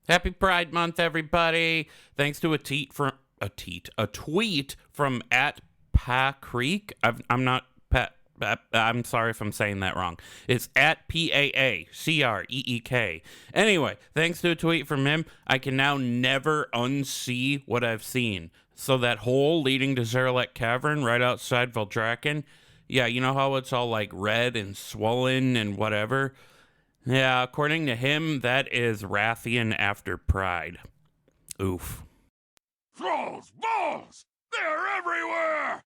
Happy Pride Month, everybody! Thanks to a tweet from at Pa Creek. I'm not Pat. I'm sorry if I'm saying that wrong. It's at PAACREEK. Anyway, thanks to a tweet from him, I can now never unsee what I've seen. So that hole leading to Zaralek cavern right outside Valdrakken, yeah, you know how it's all like red and swollen and whatever? Yeah, according to him, that is Wrathion after Pride. Oof. Thralls! Balls! They're everywhere!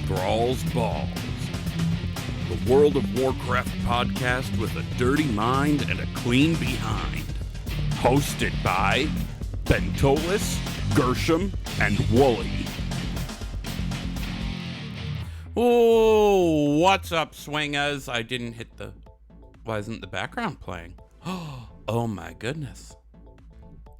Thralls Balls. The World of Warcraft podcast with a dirty mind and a clean behind. Hosted by Bentolas, Gershom, and Wooly. Oh, what's up, swingers? I didn't hit the... Why isn't the background playing? Oh my goodness.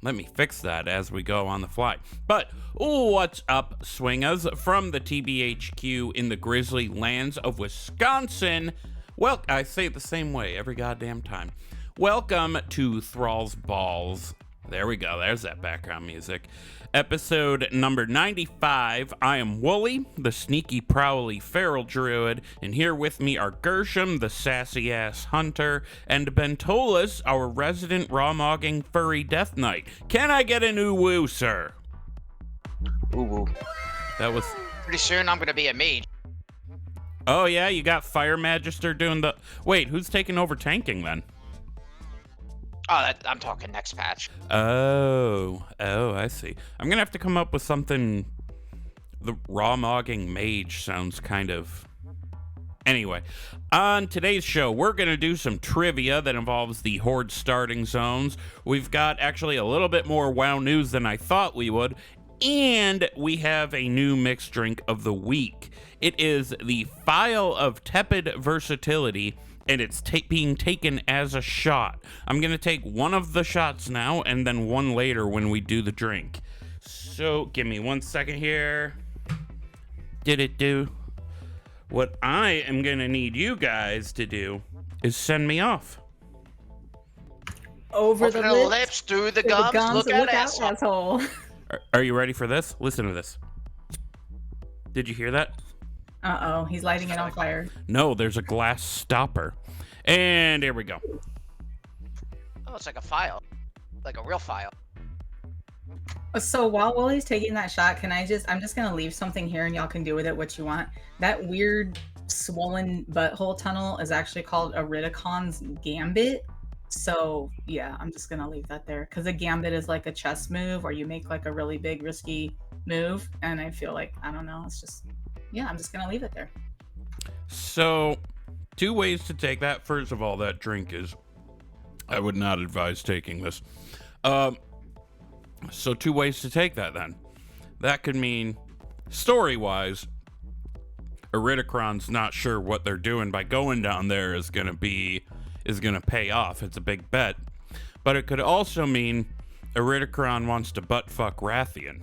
Let me fix that as we go on the fly. But, what's up, swingers? From the TBHQ in the grizzly lands of Wisconsin. Well, I say it the same way every goddamn time. Welcome to Thralls Balls. There we go. There's that background music. Episode number 95. I am Wooly, the sneaky, prowly feral druid, and here with me are Gershom, the sassy-ass hunter, and Bentolas, our resident raw-mogging furry death knight. Can I get an ooh-woo, sir? Ooh-woo. That was... Pretty soon I'm gonna be a mage. Oh, yeah? You got Fire Magister doing the... Wait, who's taking over tanking, then? Oh, I'm talking next patch. Oh, I see. I'm gonna have to come up with something. The raw-mogging mage sounds kind of... Anyway, on today's show, we're gonna do some trivia that involves the horde starting zones. We've got actually a little bit more WoW news than I thought we would, and we have a new mixed drink of the week. It is the Phial of Tepid Versatility, and it's being taken as a shot. I'm gonna take one of the shots now, and then one later when we do the drink. So, give me 1 second here. Did it do? What I am gonna need you guys to do is send me off. Over the lips, through the gums, look out, asshole. Are you ready for this? Listen to this. Did you hear that? Uh-oh, he's lighting it on fire. No, there's a glass stopper. And here we go. Oh, it's like a file. Like a real file. So while Wally's taking that shot, I'm just gonna leave something here and y'all can do with it what you want. That weird swollen butthole tunnel is actually called a Riddicon's Gambit. So yeah, I'm just gonna leave that there. Because a gambit is like a chess move where you make like a really big risky move. And I feel like, I don't know, it's just... Yeah, I'm just gonna leave it there. So, two ways to take that. First of all, that drink is... I would not advise taking this. So two ways to take that then. That could mean, story-wise, Iridikron's not sure what they're doing by going down there is gonna pay off. It's a big bet. But it could also mean Iridikron wants to butt-fuck Wrathion.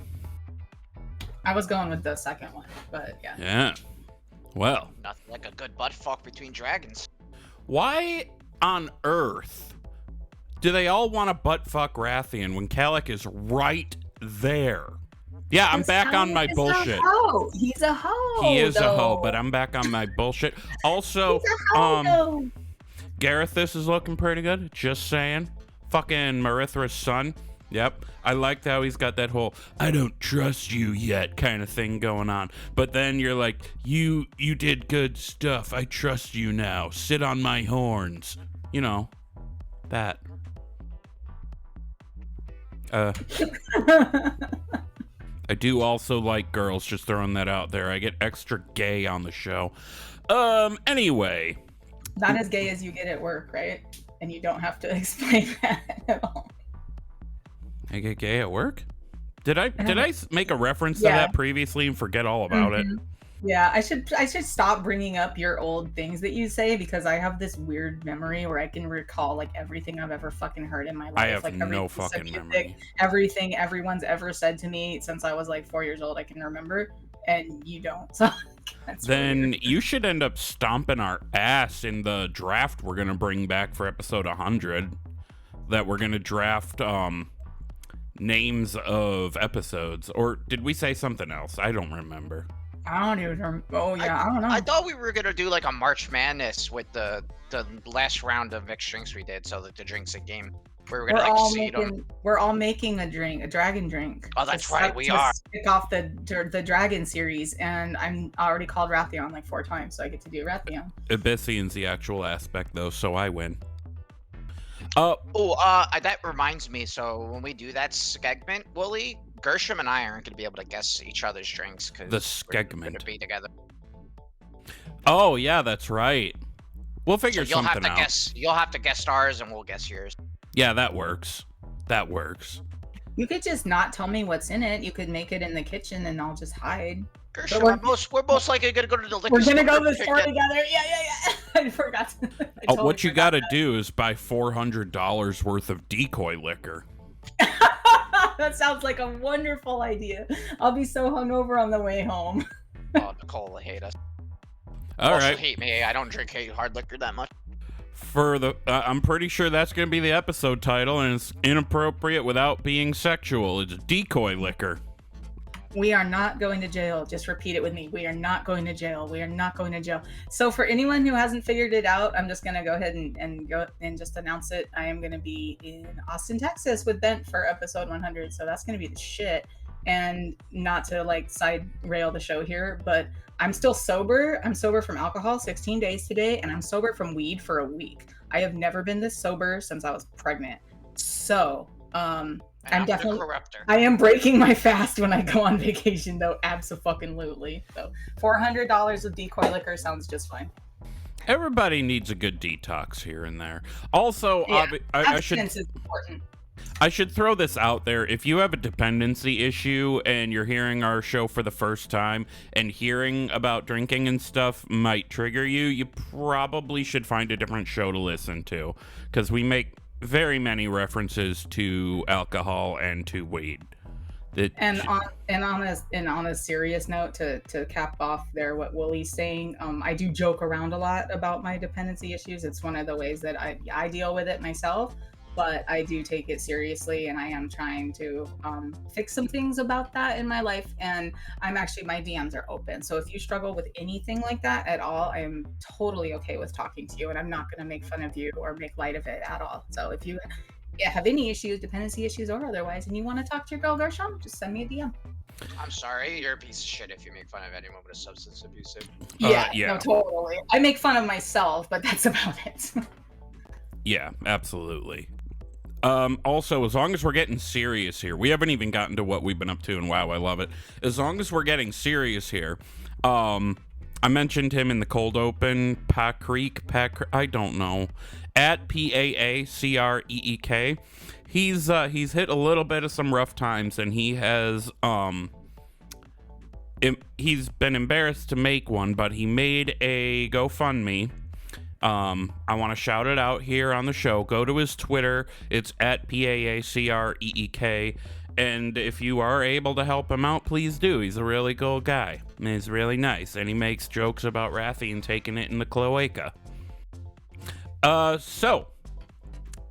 I was going with the second one, but yeah. Yeah. Well. Nothing like a good butt fuck between dragons. Why on earth do they all want to butt fuck Wrathion when Kalik is right there? Yeah, I'm back on my bullshit. He's a hoe. He is a hoe, but I'm back on my bullshit. Also, Garethus is looking pretty good. Just saying. Fucking Marithra's son. Yep, I liked how he's got that whole "I don't trust you yet" kind of thing going on. But then you're like, you did good stuff. I trust you now. Sit on my horns. You know, that. I do also like girls, just throwing that out there. I get extra gay on the show. Anyway. Not as gay as you get at work, right? And you don't have to explain that at all. I get gay at work? Did I make a reference to that previously and forget all about it? Yeah, I should stop bringing up your old things that you say because I have this weird memory where I can recall like everything I've ever fucking heard in my life. I have like no fucking memory. Everything everyone's ever said to me since I was like 4 years old, I can remember, and you don't. So That's then weird. you should end up stomping our ass in the draft we're going to bring back for episode 100. That we're going to draft names of episodes. Or did we say something else? I don't remember. I don't even remember. Oh, yeah, I don't know. I thought we were gonna do like a March Madness with the last round of mixed drinks we did, so that the drinks a game. We were gonna seed them. We're all making a drink, a dragon drink. Oh, that's right, we are. Kick off the dragon series, and I'm already called Wrathion like 4 times, so I get to do Wrathion. Abyssian's the actual aspect, though, so I win. That reminds me. So when we do that segment, Wooly, Gershom and I aren't gonna be able to guess each other's drinks because The we're segment. gonna be together. Oh, yeah, that's right. We'll figure So you'll something have to out. guess. You'll have to guess ours, and we'll guess yours. Yeah, that works. That works. You could just not tell me what's in it. You could make it in the kitchen, and I'll just hide. Gershom, we're- we're most likely gonna go to the liquor We're gonna store. go to the store together. Yeah. I forgot. What you gotta do is buy $400 worth of Decoy Liquor. That sounds like a wonderful idea. I'll be so hungover on the way home. Oh, Nicole will hate us. All Also right. hate me. I don't drink hard liquor that much. For the, I'm pretty sure that's gonna be the episode title, and it's inappropriate without being sexual. It's Decoy Liquor. We are not going to jail. Just repeat it with me. We are not going to jail. We are not going to jail. So for anyone who hasn't figured it out, I'm just going to go ahead and go and just announce it. I am going to be in Austin, Texas with Bent for episode 100. So that's going to be the shit. And not to like side rail the show here, but I'm still sober. I'm sober from alcohol 16 days today, and I'm sober from weed for a week. I have never been this sober since I was pregnant. So, I'm definitely. I am breaking my fast when I go on vacation, though. Abso-fucking-lutely. So, $400 of Decoy Liquor sounds just fine. Everybody needs a good detox here and there. Also, Yeah, I should abstinence is important. I should throw this out there. If you have a dependency issue and you're hearing our show for the first time and hearing about drinking and stuff might trigger you, you probably should find a different show to listen to, because we make very many references to alcohol and to weed. And on a serious note, to cap off there what Wooly's saying, I do joke around a lot about my dependency issues. It's one of the ways that I deal with it myself, but I do take it seriously, and I am trying to fix some things about that in my life. And my DMs are open. So if you struggle with anything like that at all, I am totally okay with talking to you, and I'm not going to make fun of you or make light of it at all. So if you have any issues, dependency issues or otherwise, and you want to talk to your girl Gershom, just send me a DM. I'm sorry, you're a piece of shit if you make fun of anyone with a substance abuse. Yeah. No, totally. I make fun of myself, but that's about it. Yeah, absolutely. Also, as long as we're getting serious here, we haven't even gotten to what we've been up to, and wow, I love it. As long as we're getting serious here, I mentioned him in the cold open, I don't know, at PAACREEK. He's hit a little bit of some rough times, and he has, he's been embarrassed to make one, but he made a GoFundMe. I want to shout it out here on the show. Go to his Twitter. It's at PAACREEK. And if you are able to help him out, please do. He's a really cool guy. And he's really nice. And he makes jokes about Wrathion taking it in the cloaca. So,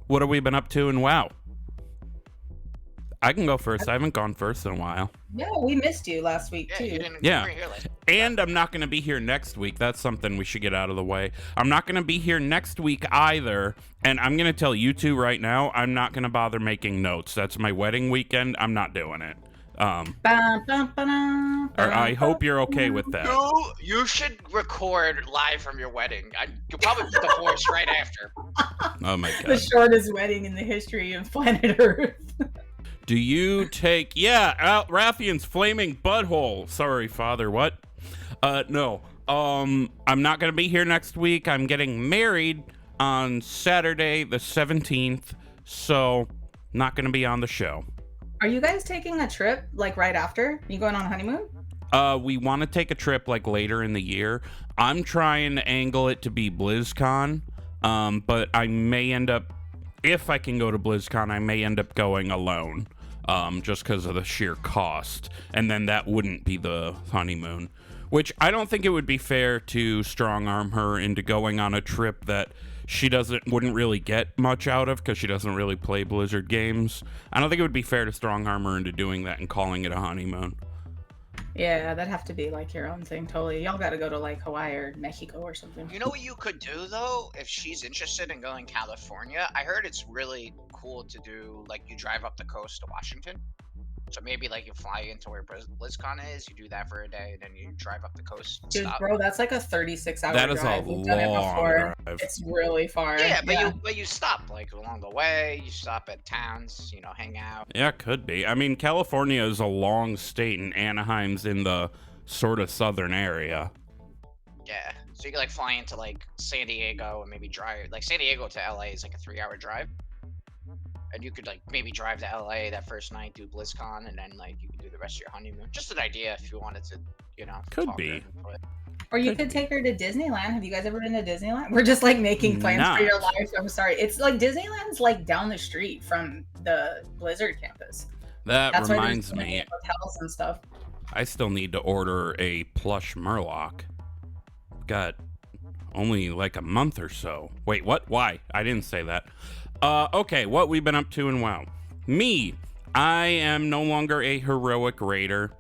what have we been up to in WoW? I can go first. I haven't gone first in a while. Yeah, we missed you last week, too. You didn't Yeah. here last week. And I'm not going to be here next week. That's something we should get out of the way. I'm not going to be here next week either. And I'm going to tell you two right now, I'm not going to bother making notes. That's my wedding weekend. I'm not doing it. I hope you're okay with that. You should record live from your wedding. You'll probably put the horse right after. Oh my The god. shortest wedding in the history of planet Earth. Do you take Wrathion's flaming butthole? Sorry, Father, what? No. I'm not gonna be here next week. I'm getting married on Saturday the 17th, so not gonna be on the show. Are you guys taking a trip like right after? You going on a honeymoon? We want to take a trip like later in the year. I'm trying to angle it to be BlizzCon, but I may end up, if I can go to BlizzCon, I may end up going alone. just because of the sheer cost. And then that wouldn't be the honeymoon, which I don't think it would be fair to strong arm her into going on a trip that she wouldn't really get much out of because she doesn't really play Blizzard games. I don't think it would be fair to strong arm her into doing that and calling it a honeymoon. Yeah, that'd have to be like your own thing, totally. Y'all got to go to like Hawaii or Mexico or something. You know what you could do though, if she's interested in going California? I heard it's really cool to do, like, you drive up the coast to Washington. So maybe like you fly into where BlizzCon is, you do that for a day, and then you drive up the coast. And Dude, stop. bro, that's like a 36-hour That is drive. a We've done it long before. drive. It's really far. Yeah, but you stop like along the way. You stop at towns, you know, hang out. Yeah, it could be. I mean, California is a long state, and Anaheim's in the sort of southern area. Yeah, so you can like fly into like San Diego and maybe drive. Like San Diego to LA is like a 3-hour drive. And you could like maybe drive to LA that first night, do BlizzCon, and then like you could do the rest of your honeymoon. Just an idea if you wanted to, you know. Could be. Or you could take her to Disneyland. Have you guys ever been to Disneyland? We're just like making plans for your life. I'm sorry. It's like Disneyland's like down the street from the Blizzard campus. That's reminds why there's so me. many hotels and stuff. I still need to order a plush Murloc. Got only like a month or so. Wait, what? Why? I didn't say that. Okay, what we've been up to and wow. Me, I am no longer a heroic raider.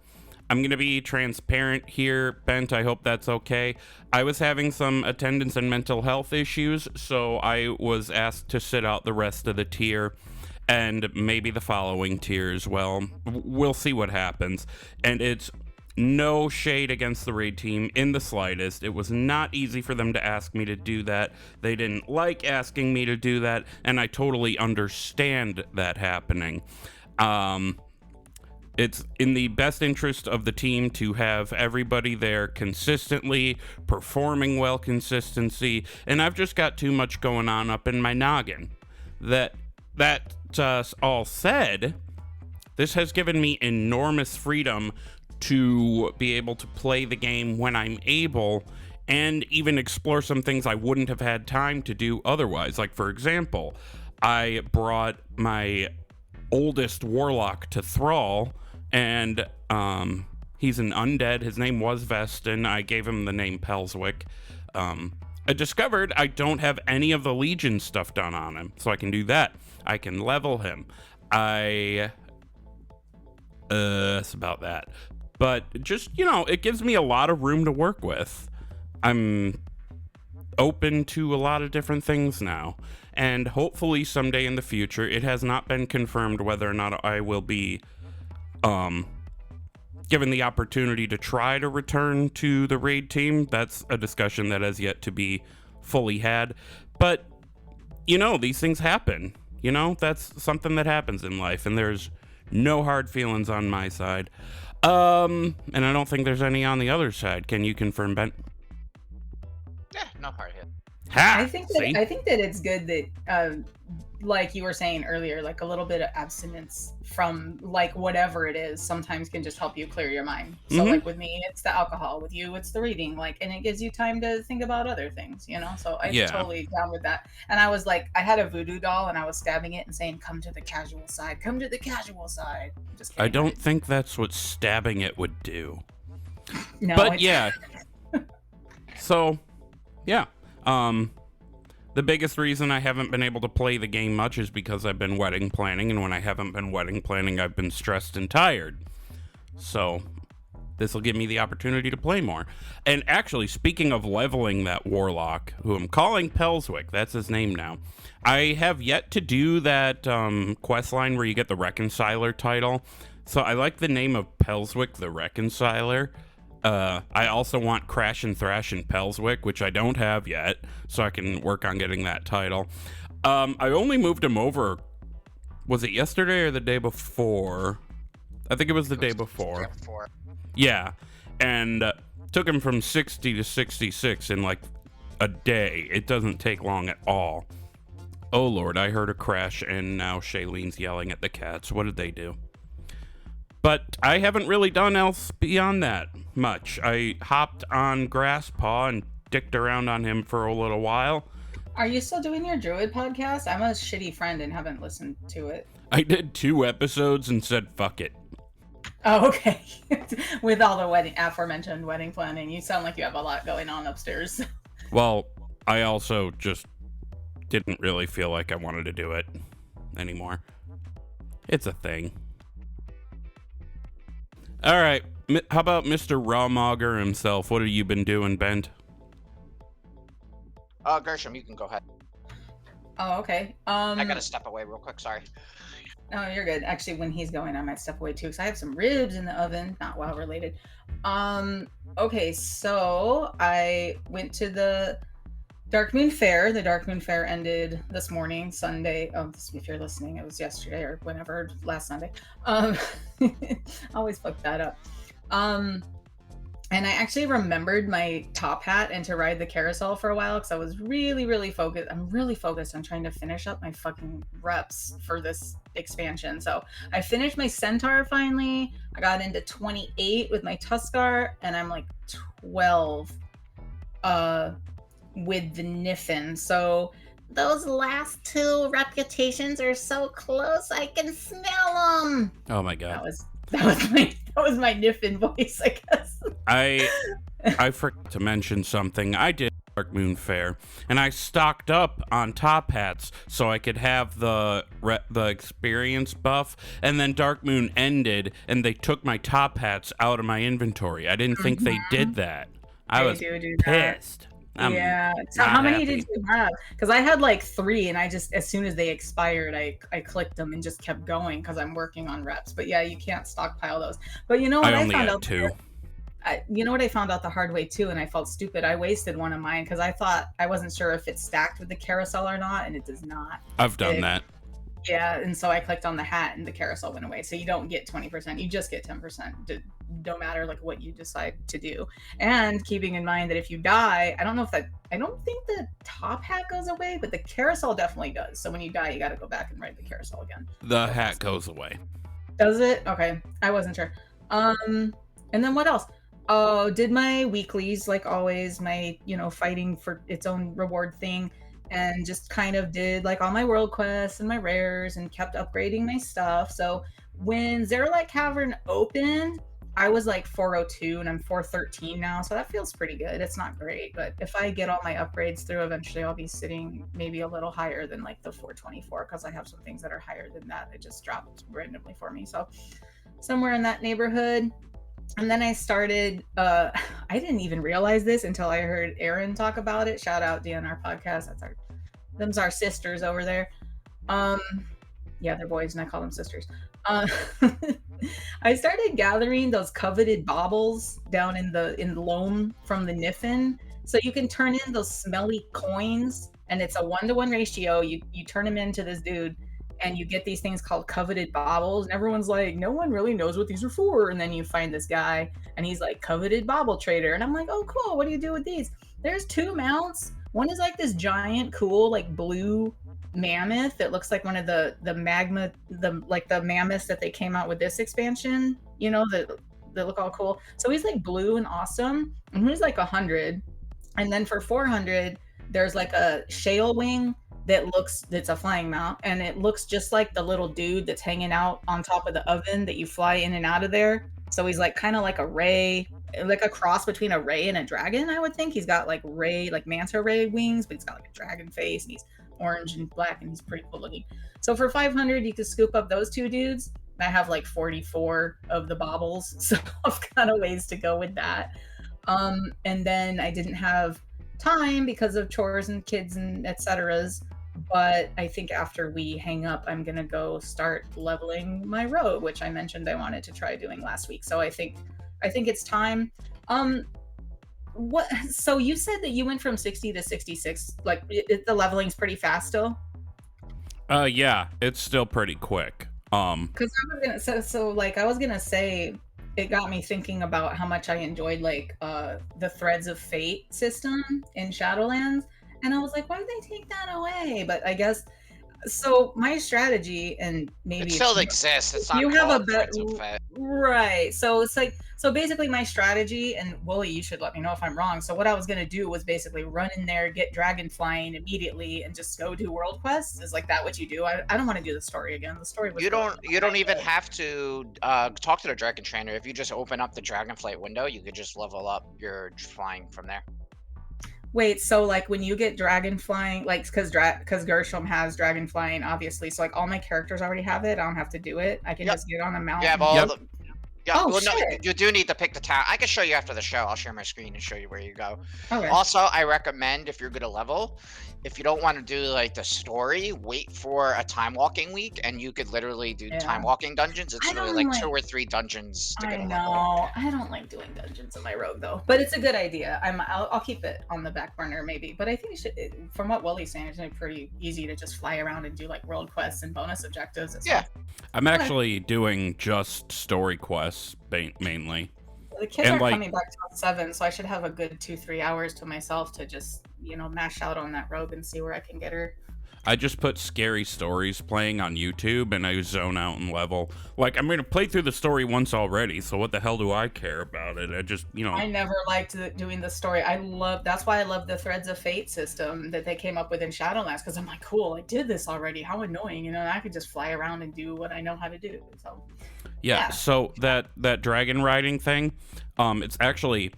I'm going to be transparent here, Bent. I hope that's okay. I was having some attendance and mental health issues, so I was asked to sit out the rest of the tier and maybe the following tier as well. We'll see what happens. And it's no shade against the raid team in the slightest. It was not easy for them to ask me to do that. They didn't like asking me to do that, and I totally understand that happening. It's in the best interest of the team to have everybody there consistently, performing well consistency, and I've just got too much going on up in my noggin. That all said, this has given me enormous freedom to be able to play the game when I'm able and even explore some things I wouldn't have had time to do otherwise. Like, for example, I brought my oldest warlock to Thrall, and he's an undead. His name was Vestin. I gave him the name Pelswick. I discovered I don't have any of the Legion stuff done on him, so I can do that. I can level him. That's about that. But just, you know, it gives me a lot of room to work with. I'm open to a lot of different things now. And hopefully someday in the future, it has not been confirmed whether or not I will be given the opportunity to try to return to the raid team. That's a discussion that has yet to be fully had. But, you know, these things happen. You know, that's something that happens in life, and there's no hard feelings on my side. And I don't think there's any on the other side. Can you confirm, Ben? Yeah, no hard hit. Ha! I think that it's good that, like you were saying earlier, like a little bit of abstinence from like whatever it is sometimes can just help you clear your mind. So like with me, it's the alcohol. With you, it's the reading. Like, and it gives you time to think about other things, you know? So I'm totally down with that. And I was like, I had a voodoo doll and I was stabbing it and saying, come to the casual side, come to the casual side. Just kidding. I don't think that's what stabbing it would do. No, but yeah. So, yeah. The biggest reason I haven't been able to play the game much is because I've been wedding planning, and when I haven't been wedding planning, I've been stressed and tired. So, this will give me the opportunity to play more. And actually, speaking of leveling that warlock, who I'm calling Pelswick, that's his name now, I have yet to do that quest line where you get the Reconciler title. So I like the name of Pelswick the Reconciler. I also want Crash and Thrash and Pelswick, which I don't have yet, so I can work on getting that title. I only moved him over, was it yesterday or the day before? I think it was the day before. Yeah, and took him from 60 to 66 in like a day. It doesn't take long at all. Oh Lord, I heard a crash and now Shaylene's yelling at the cats. What did they do? But I haven't really done else beyond that much. I hopped on Grasspaw and dicked around on him for a little while. Are you still doing your druid podcast? I'm a shitty friend and haven't listened to it. I did 2 episodes and said fuck it. Oh, okay. With all the aforementioned wedding planning, you sound like you have a lot going on upstairs. Well, I also just didn't really feel like I wanted to do it anymore. It's a thing. All right. How about Mr. Rawmogger himself? What have you been doing, Bent? Gershom, you can go ahead. Oh, okay. I gotta step away real quick. Sorry. No, you're good. Actually, when he's going, I might step away too, because I have some ribs in the oven. Not WoW related. Okay, so I went to the Dark Moon Fair. The Dark Moon Fair ended this morning, Sunday. Oh, if you're listening, it was yesterday or whenever, last Sunday. Always fuck that up. And I actually remembered my top hat and to ride the carousel for a while because I was really focused. I'm really focused on trying to finish up my fucking reps for this expansion. So I finished my centaur finally. I got into 28 with my Tuskar, and I'm like 12 with the Niffin. So those last 2 reputations are so close I can smell them. Oh my god. That was my Niffin voice, I guess. I forgot to mention something. I did Dark Moon Fair, and I stocked up on top hats so I could have the experience buff. And then Dark Moon ended, and they took my top hats out of my inventory. I didn't think they did that. I was pissed. Yeah. So how many did you have? Because I had like 3, and I just, as soon as they expired, I clicked them and just kept going because I'm working on reps. But yeah, you can't stockpile those. But you know what? I only had 2. You know what I found out the hard way too, and I felt stupid. I wasted one of mine because I wasn't sure if it stacked with the carousel or not, and it does not. I've done that. Yeah, and so I clicked on the hat, and the carousel went away. So you don't get 20%; you just get 10%. No matter like what you decide to do. And keeping in mind that if you die, I don't think the top hat goes away, but the carousel definitely does. So when you die, you got to go back and ride the carousel again. The hat goes away. Does it? Okay, I wasn't sure. And then what else? Oh, did my weeklies like always, my fighting for its own reward thing, and just kind of did like all my world quests and my rares and kept upgrading my stuff. So when Zaralek Cavern opened, I was like 402 and I'm 413 now, so that feels pretty good. It's not great, but if I get all my upgrades through, eventually I'll be sitting maybe a little higher than like the 424 because I have some things that are higher than that. It just dropped randomly for me, so somewhere in that neighborhood. And then I started, I didn't even realize this until I heard Aaron talk about it. Shout out DNR podcast. Them's our sisters over there. Yeah, they're boys and I call them sisters. I started gathering those coveted baubles down in the loam from the Niffin. So you can turn in those smelly coins, and it's a 1-to-1 ratio. You turn them into this dude, and you get these things called coveted baubles, and everyone's like, no one really knows what these are for. And then you find this guy, and he's like, coveted bauble trader. And I'm like, oh, cool. What do you do with these? There's 2 mounts. One is like this giant, cool, like blue mammoth that looks like one of the magma, the mammoths that they came out with this expansion, that look all cool. So he's like blue and awesome, and he's like 100. And then for 400, there's like a shale wing that's a flying mount, and it looks just like the little dude that's hanging out on top of the oven that you fly in and out of there. So he's like kind of like a ray, like a cross between a ray and a dragon, I would think. He's got like ray, like manta ray wings, but he's got like a dragon face, and he's orange and black, and he's pretty cool looking. So for 500, you could scoop up those 2 dudes. I have like 44 of the baubles, so I've got a ways to go with that. And then I didn't have time because of chores and kids and etceteras. But I think after we hang up, I'm gonna go start leveling my rogue, which I mentioned I wanted to try doing last week. So I think it's time. What? So you said that you went from 60 to 66. Like the leveling's pretty fast still. Yeah, it's still pretty quick. Because I was gonna say, it got me thinking about how much I enjoyed like the Threads of Fate system in Shadowlands. And I was like, why did they take that away? But I guess So my strategy, and maybe It if still you, exists. It's if you not have a called bet, Threads of Fit. right? So it's like, so basically my strategy, and Wooly, you should let me know if I'm wrong. So what I was gonna do was basically run in there, get dragon flying immediately, and just go do world quests. Is like that what you do? I don't want to do the story again. The story was really You don't even good. have to talk to the dragon trainer. If you just open up the dragonflight window, you could just level up your flying from there. Wait, so like when you get dragon flying, like because Gershom has dragon flying, obviously. So like all my characters already have it. I don't have to do it. I can Yep. just get on a You have mountain. all Yep. the. Yeah, Oh well, no, shit. you do need to pick the town. I can show you after the show. I'll share my screen and show you where you go. Okay. Also, I recommend if you're gonna level, if you don't want to do like the story, wait for a time walking week, and you could literally do Yeah. time walking dungeons. It's I literally don't like 2 like- or 3 dungeons to I get a level. know. I don't like doing dungeons in my rogue though, but it's a good idea. I'll keep it on the back burner maybe. But I think from what Willie's saying, it's pretty easy to just fly around and do like world quests and bonus objectives and Yeah. stuff. I'm actually doing just story quests mainly. The kids And, aren't like- coming back till 7, so I should have a good 2-3 hours to myself to just mash out on that rogue and see where I can get her. I just put scary stories playing on YouTube and I zone out and level. Like, I'm going to play through the story once already, so what the hell do I care about it? I just, I never liked doing the story. That's why I love the Threads of Fate system that they came up with in Shadowlands, because I'm like, cool, I did this already. How annoying, and I could just fly around and do what I know how to do. So Yeah, so that dragon riding thing, it's actually,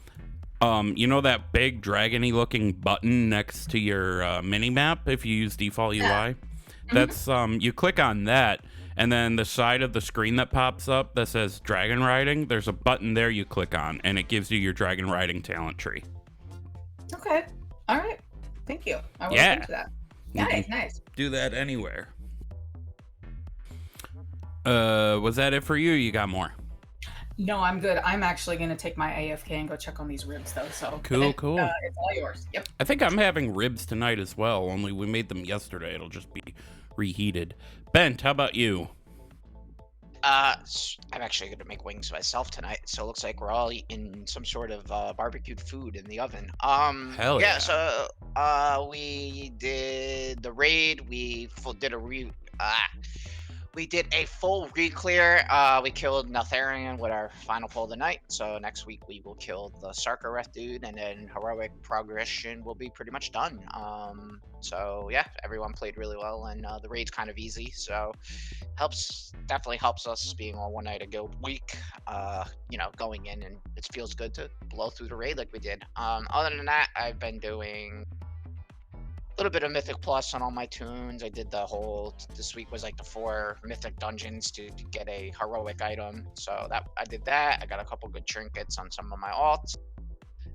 that big dragony looking button next to your mini map if you use default UI? Yeah. That's, you click on that, and then the side of the screen that pops up that says dragon riding, there's a button there you click on, and it gives you your dragon riding talent tree. Okay, all right, thank you. I will Yeah. look into that. You can Nice. do that anywhere. Was that it for you? You got more? No, I'm good. I'm actually gonna take my AFK and go check on these ribs though. So Cool. it's all yours. Yep. I think I'm having ribs tonight as well, only we made them yesterday. It'll just be reheated. Bent, how about you? I'm actually going to make wings myself tonight, so it looks like we're all eating some sort of barbecued food in the oven. Hell yeah. So we did the raid. We did a full re-clear. We killed Neltharion with our final pull of the night. So next week we will kill the Sarkareth dude, and then heroic progression will be pretty much done. So yeah, everyone played really well, and the raid's kind of easy. So definitely helps us being on one night a guild week. Going in, and it feels good to blow through the raid like we did. Other than that, I've been doing a little bit of Mythic Plus on all my tunes. I did this week was like the 4 Mythic dungeons to get a heroic item. So I did that. I got a couple good trinkets on some of my alts.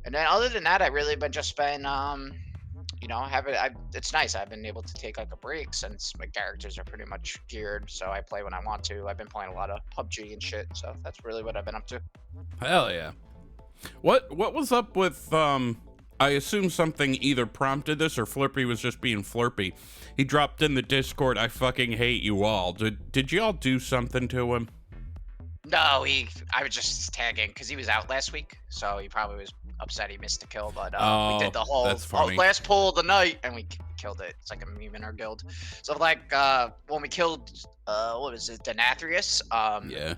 And then other than that, I really just been, it's nice. I've been able to take like a break since my characters are pretty much geared. So I play when I want to. I've been playing a lot of PUBG and shit. So that's really what I've been up to. Hell yeah. What was up with, I assume something either prompted this or Flurpy was just being Flurpy. He dropped in the Discord, "I fucking hate you all." Did y'all do something to him? No, I was just tagging because he was out last week, so he probably was upset he missed the kill. But we did the whole that's funny. last pull of the night, and we killed it. It's like a meme in our guild. So like when we killed what was it, Denathrius? Yeah.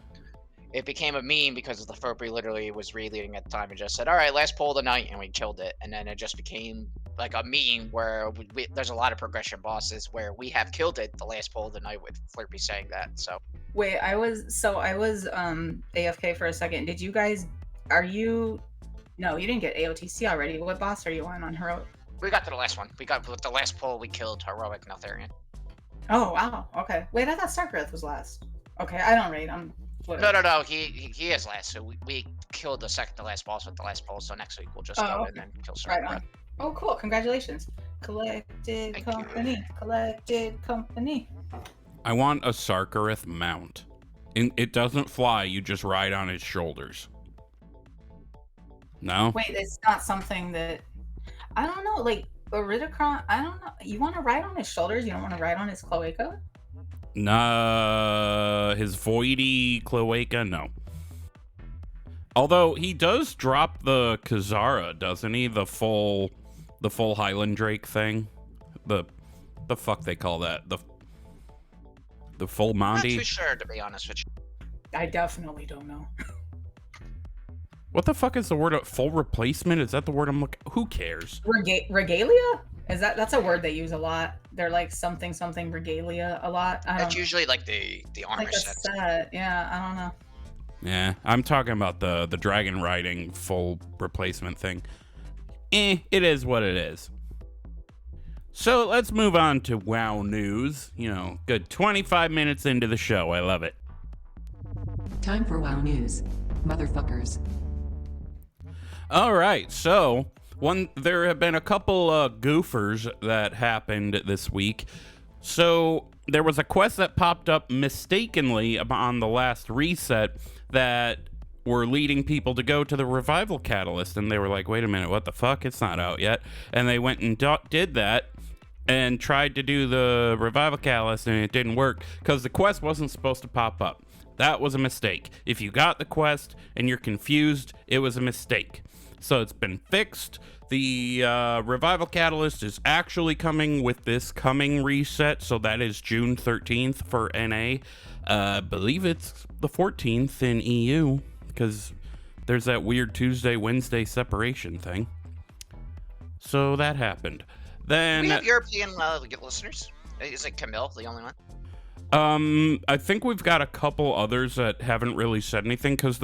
It became a meme because the Furby literally was reading at the time and just said, "All right, last pull of the night," and we killed it. And then it just became like a meme where there's a lot of progression bosses where we have killed it the last pull of the night with Flurpy saying that. So Wait, I was AFK for a second. Did you guys? No, you didn't get AOTC already. What boss are you on heroic? we got to the last one. We got with the last pull. We killed heroic Neltharion. Oh wow. Okay. Wait, I thought Starkreth was last. Okay, I don't raid. No. He is last. So we killed the second to last boss with the last pull. So next week we'll just go okay. and then kill Right Sarkareth. on. Oh, cool. Congratulations. Collected Thank you. company. Collected company. I want a Sarkareth mount. It doesn't fly, you just ride on his shoulders. No? Wait, it's not something that I don't know. Like Iridicron, I don't know. You want to ride on his shoulders? You don't want to ride on his cloaca? Nah, his voidy cloaca, no. Although he does drop the Kazara, doesn't he? The full Highland Drake thing. The fuck they call that? The full I'm not Monty? too sure, to be honest with you. I definitely don't know. What the fuck is the word? Full replacement? Is that the word I'm looking? Who cares? Regalia? That's a word they use a lot. They're like something regalia a lot. That's usually like the armor like a set. set. Yeah, I don't know. Yeah, I'm talking about the dragon riding full replacement thing. It is what it is. So let's move on to WoW news. You know, good 25 minutes into the show. I love it. Time for WoW news, motherfuckers. All right, so there have been a couple goofers that happened this week. So there was a quest that popped up mistakenly on the last reset that were leading people to go to the revival catalyst, and they were like, wait a minute, what the fuck? It's not out yet. And they went and did that and tried to do the revival catalyst, and it didn't work because the quest wasn't supposed to pop up. That was a mistake. If you got the quest and you're confused, it was a mistake. So it's been fixed. The revival catalyst is actually coming with this coming reset, so that is June 13th for NA. I believe it's the 14th in EU, because there's that weird Tuesday, Wednesday separation thing. So that happened. Then We have European listeners. Is it Camille the only one? I think we've got a couple others that haven't really said anything, because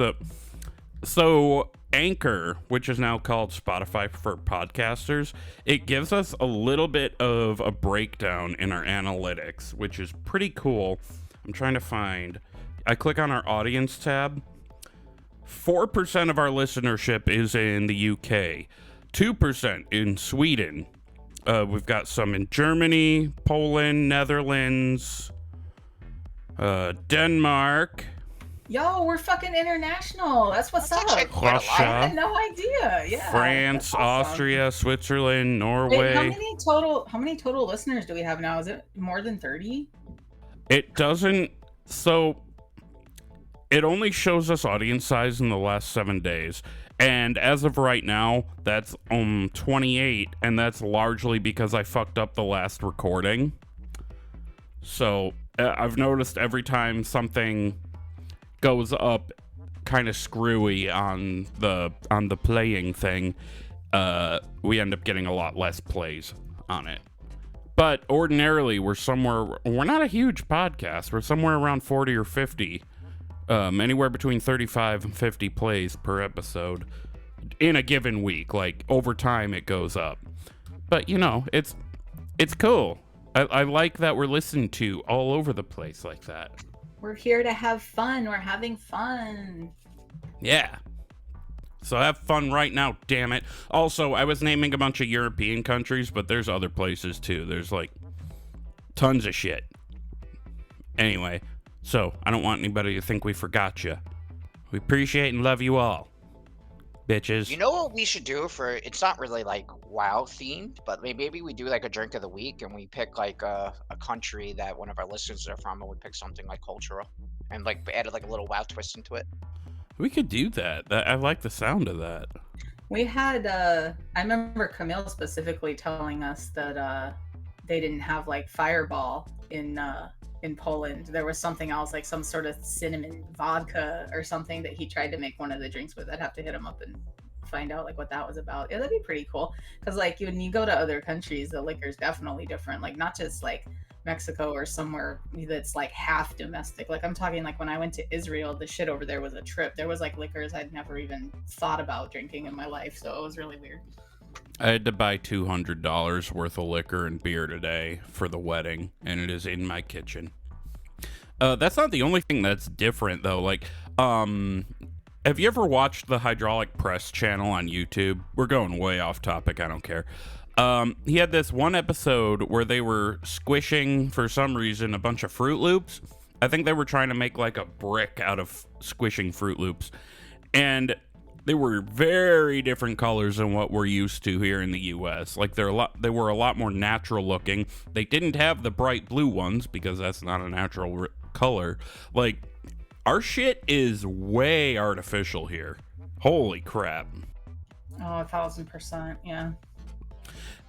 so Anchor, which is now called Spotify for podcasters, it gives us a little bit of a breakdown in our analytics, which is pretty cool. I'm trying to find. I click on our audience tab. 4% of our listenership is in the UK, 2% in Sweden. We've got some in Germany, Poland, Netherlands, Denmark. Yo, we're fucking international. That's what's That's up. actually quite a lot. Russia. I had no idea. Yeah. France, that's awesome. Austria, Switzerland, Norway. Wait, how many total listeners do we have now? Is it more than 30? It doesn't. So it only shows us audience size in the last 7 days. And as of right now, that's 28, and that's largely because I fucked up the last recording. So I've noticed every time something goes up kind of screwy on the playing thing, we end up getting a lot less plays on it. But ordinarily we're not a huge podcast. We're somewhere around 40 or 50, anywhere between 35 and 50 plays per episode in a given week. Like over time it goes up, but you know, it's cool. I like that we're listened to all over the place like that. We're here to have fun. We're having fun. Yeah. So have fun right now, damn it. Also, I was naming a bunch of European countries, but there's other places too. There's like tons of shit. Anyway, so I don't want anybody to think we forgot you. We appreciate and love you all, bitches. You know what we should do for? It's not really like WoW themed, but maybe we do like a drink of the week, and we pick like a country that one of our listeners are from, and we pick something like cultural, and like added like a little WoW twist into it. We could do that. I like the sound of that. We had I remember Camille specifically telling us that they didn't have like Fireball in Poland. There was something else, like some sort of cinnamon vodka or something that he tried to make one of the drinks with. I'd have to hit him up and find out like what that was about. Yeah, that'd be pretty cool. Because like when you go to other countries, the liquor's definitely different. Like not just like Mexico or somewhere that's like half domestic. Like I'm talking like when I went to Israel, the shit over there was a trip. There was like liquors I'd never even thought about drinking in my life. So it was really weird. I had to buy $200 worth of liquor and beer today for the wedding, and it is in my kitchen. That's not the only thing that's different, though. Like, have you ever watched the Hydraulic Press channel on YouTube? We're going way off topic. I don't care. He had this one episode where they were squishing, for some reason, a bunch of Fruit Loops. I think they were trying to make like a brick out of squishing Fruit Loops. And they were very different colors than what we're used to here in the US. Like they were a lot more natural looking. They didn't have the bright blue ones because that's not a natural color. Like our shit is way artificial here. Holy crap. Oh, 1000%. Yeah.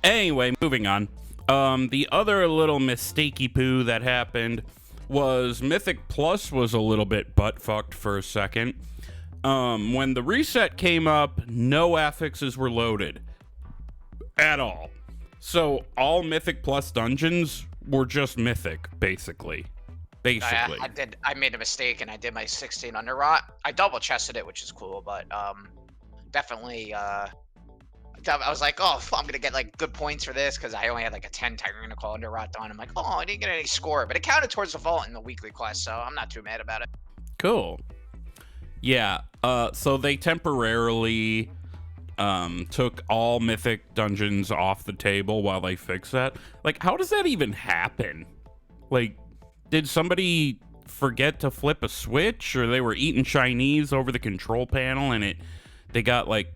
Anyway, moving on. The other little mistakey poo that happened was Mythic Plus was a little bit butt-fucked for a second. When the reset came up, no affixes were loaded at all. So all Mythic Plus dungeons were just Mythic, basically. I made a mistake and I did my 16 under rot. I double chested it, which is cool, but definitely I was like, oh, I'm gonna get like good points for this because I only had like a 10 Tyrannical under rot done. I'm like, oh, I didn't get any score, but it counted towards the vault in the weekly quest, so I'm not too mad about it. Cool. Yeah. So they temporarily took all Mythic dungeons off the table while they fix that. Like, how does that even happen? Like, did somebody forget to flip a switch, or they were eating Chinese over the control panel and they got like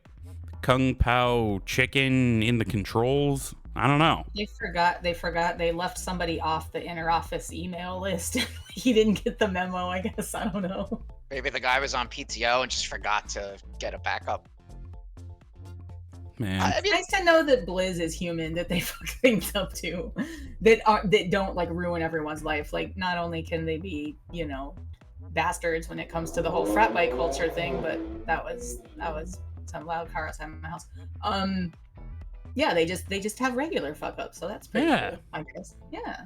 Kung Pao chicken in the controls? I don't know. They forgot they left somebody off the inner office email list. He didn't get the memo, I guess. I don't know. Maybe the guy was on PTO and just forgot to get a backup. Man, It's nice to know that Blizz is human, that they fuck things up too, that don't like ruin everyone's life. Like, not only can they be, bastards when it comes to the whole frat bike culture thing, but that was some loud car outside my house. Yeah, they just have regular fuck ups, so that's pretty cool, I guess. Yeah.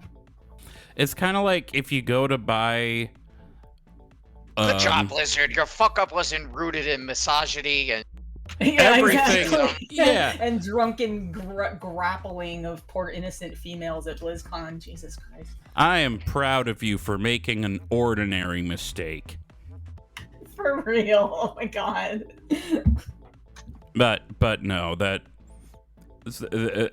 It's kind of like if you go to buy. Good job, Blizzard. Your fuck up wasn't rooted in misogyny and everything. Exactly. Yeah. And drunken grappling of poor innocent females at BlizzCon. Jesus Christ. I am proud of you for making an ordinary mistake. For real. Oh my god. But no, that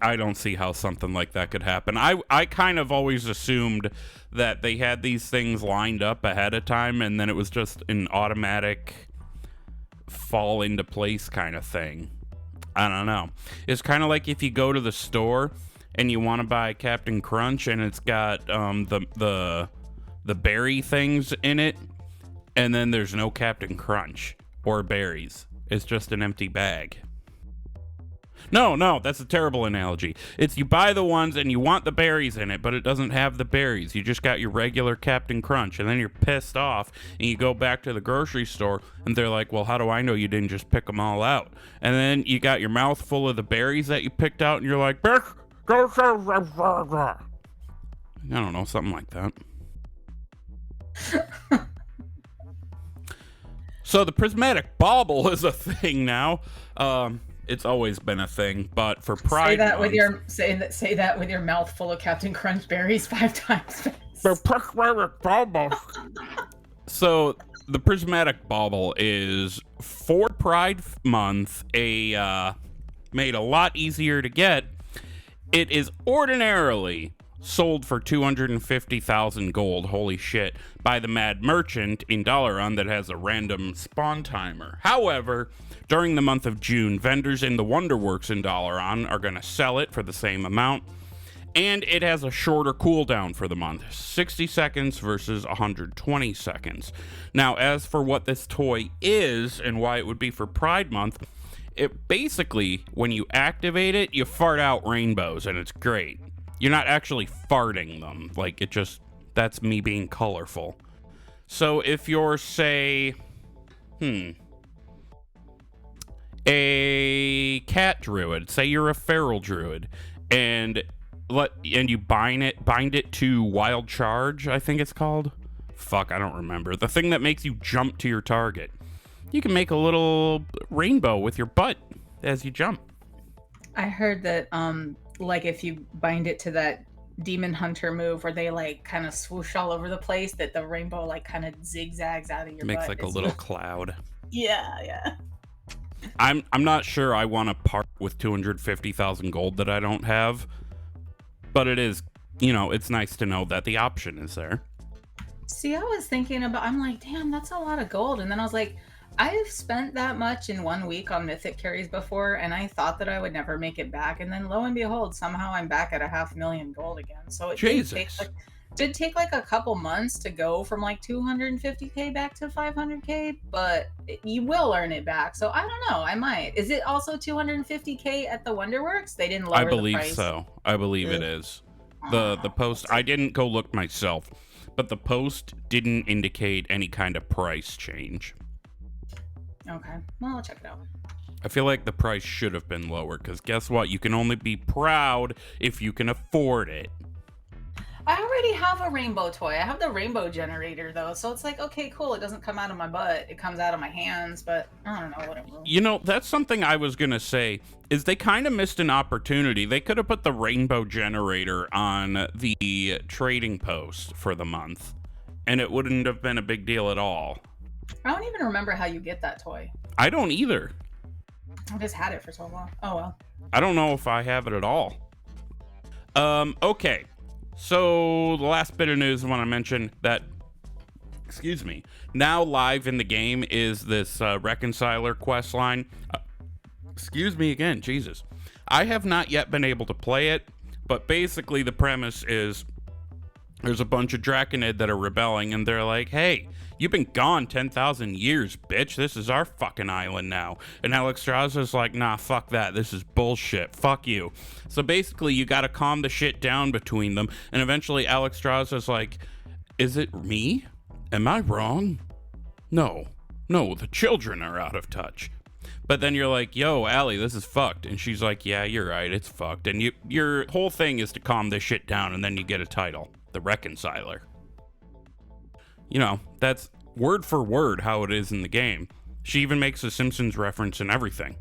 I don't see how something like that could happen. I kind of always assumed that they had these things lined up ahead of time, and then it was just an automatic fall into place kind of thing. I don't know. It's kind of like if you go to the store and you want to buy Captain Crunch and it's got the berry things in it, and then there's no Captain Crunch or berries. It's just an empty bag. No, that's a terrible analogy. It's you buy the ones and you want the berries in it, but it doesn't have the berries. You just got your regular Captain Crunch, and then you're pissed off, and you go back to the grocery store, and they're like, well, how do I know you didn't just pick them all out? And then you got your mouth full of the berries that you picked out, and you're like, I don't know, something like that. So the Prismatic Bauble is a thing now. It's always been a thing, but for Pride say that Month, say that with your mouth full of Captain Crunch berries 5 times fast. the Prismatic Bauble. So the Prismatic Bauble is for Pride Month, made a lot easier to get. It is ordinarily sold for 250,000 gold, holy shit, by the Mad Merchant in Dalaran that has a random spawn timer. However, during the month of June, vendors in the Wonderworks in Dalaran are going to sell it for the same amount, and it has a shorter cooldown for the month, 60 seconds versus 120 seconds. Now, as for what this toy is and why it would be for Pride Month, it basically, when you activate it, you fart out rainbows, and it's great. You're not actually farting them. Like, that's me being colorful. So if you're, say, a cat druid, say you're a feral druid, and you bind it to Wild Charge, I think it's called. Fuck, I don't remember. The thing that makes you jump to your target. You can make a little rainbow with your butt as you jump. I heard that like if you bind it to that demon hunter move where they like kind of swoosh all over the place, that the rainbow like kind of zigzags out of your Makes butt. like a little cloud. Yeah. I'm not sure I want to part with 250,000 gold that I don't have, but it is, it's nice to know that the option is there. See, I was thinking I'm like, damn, that's a lot of gold. And then I was like, I've spent that much in 1 week on mythic carries before, and I thought that I would never make it back. And then lo and behold, somehow I'm back at 500,000 gold again. So it did take like a couple months to go from like 250k back to 500k, but you will earn it back. So I don't know, I might. Is it also 250k at the Wonderworks? They didn't lower the price. I believe so. I believe it is. The post, I didn't go look myself, but the post didn't indicate any kind of price change. Okay, well, I'll check it out. I feel like the price should have been lower, because guess what? You can only be proud if you can afford it. I already have a rainbow toy. I have the rainbow generator, though, so it's like, okay, cool. It doesn't come out of my butt. It comes out of my hands, but I don't know, whatever. You know, that's something I was going to say, is they kind of missed an opportunity. They could have put the rainbow generator on the trading post for the month, and it wouldn't have been a big deal at all. I don't even remember how you get that toy. I don't either. I just had it for so long. Oh, well. I don't know if I have it at all. Okay. So the last bit of news I want to mention that, excuse me, now live in the game is this reconciler quest line. Excuse me again, Jesus. I have not yet been able to play it, but basically the premise is there's a bunch of Draconid that are rebelling, and they're like, hey, you've been gone 10,000 years, bitch. This is our fucking island now. And Alexstrasza's like, nah, fuck that. This is bullshit. Fuck you. So basically, you gotta calm the shit down between them. And eventually, Alexstrasza's like, is it me? Am I wrong? No, the children are out of touch. But then you're like, yo, Allie, this is fucked. And she's like, yeah, you're right, it's fucked. And your whole thing is to calm this shit down, and then you get a title, the Reconciler. You know, that's word for word how it is in the game. She even makes a Simpsons reference and everything.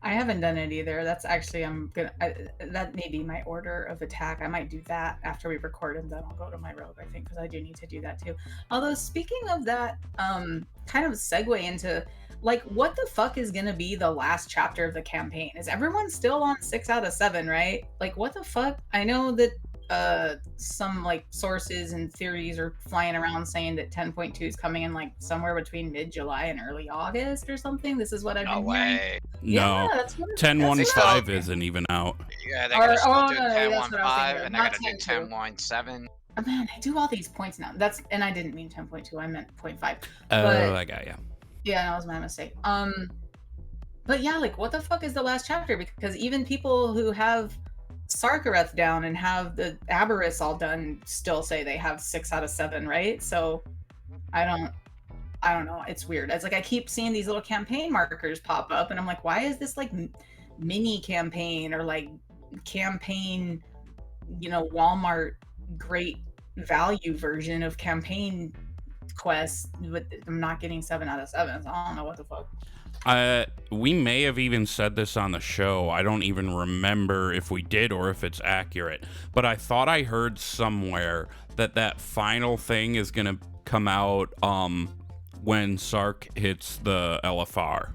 I haven't done it either. That's actually, that may be my order of attack. I might do that after we record, and then I'll go to my rogue, I think, because I do need to do that too. Although, speaking of that, kind of segue into, like, what the fuck is going to be the last chapter of the campaign? Is everyone still on 6 out of 7, right? Like, what the fuck? I know that some like sources and theories are flying around saying that 10.2 is coming in like somewhere between mid-July and early August or something. This is what I've been hearing. No, yeah, 10.15 isn't even out. Yeah, they're gonna still do that's 10.15 and they're Not gonna do 10.7. Oh, man, I do all these points now. And I didn't mean 10.2. I meant 0.5. Oh, I got you. Yeah, that was my mistake. But yeah, like, what the fuck is the last chapter? Because even people who have Sarkareth down and have the Aberrus all done still say they have 6 out of 7, right? So I don't know. It's weird. It's like I keep seeing these little campaign markers pop up, and I'm like, why is this like mini campaign or like campaign, Walmart great value version of campaign quests? But I'm not getting 7 out of 7. So I don't know what the fuck. We may have even said this on the show. I don't even remember if we did or if it's accurate, but I thought I heard somewhere that final thing is going to come out when Sark hits the LFR.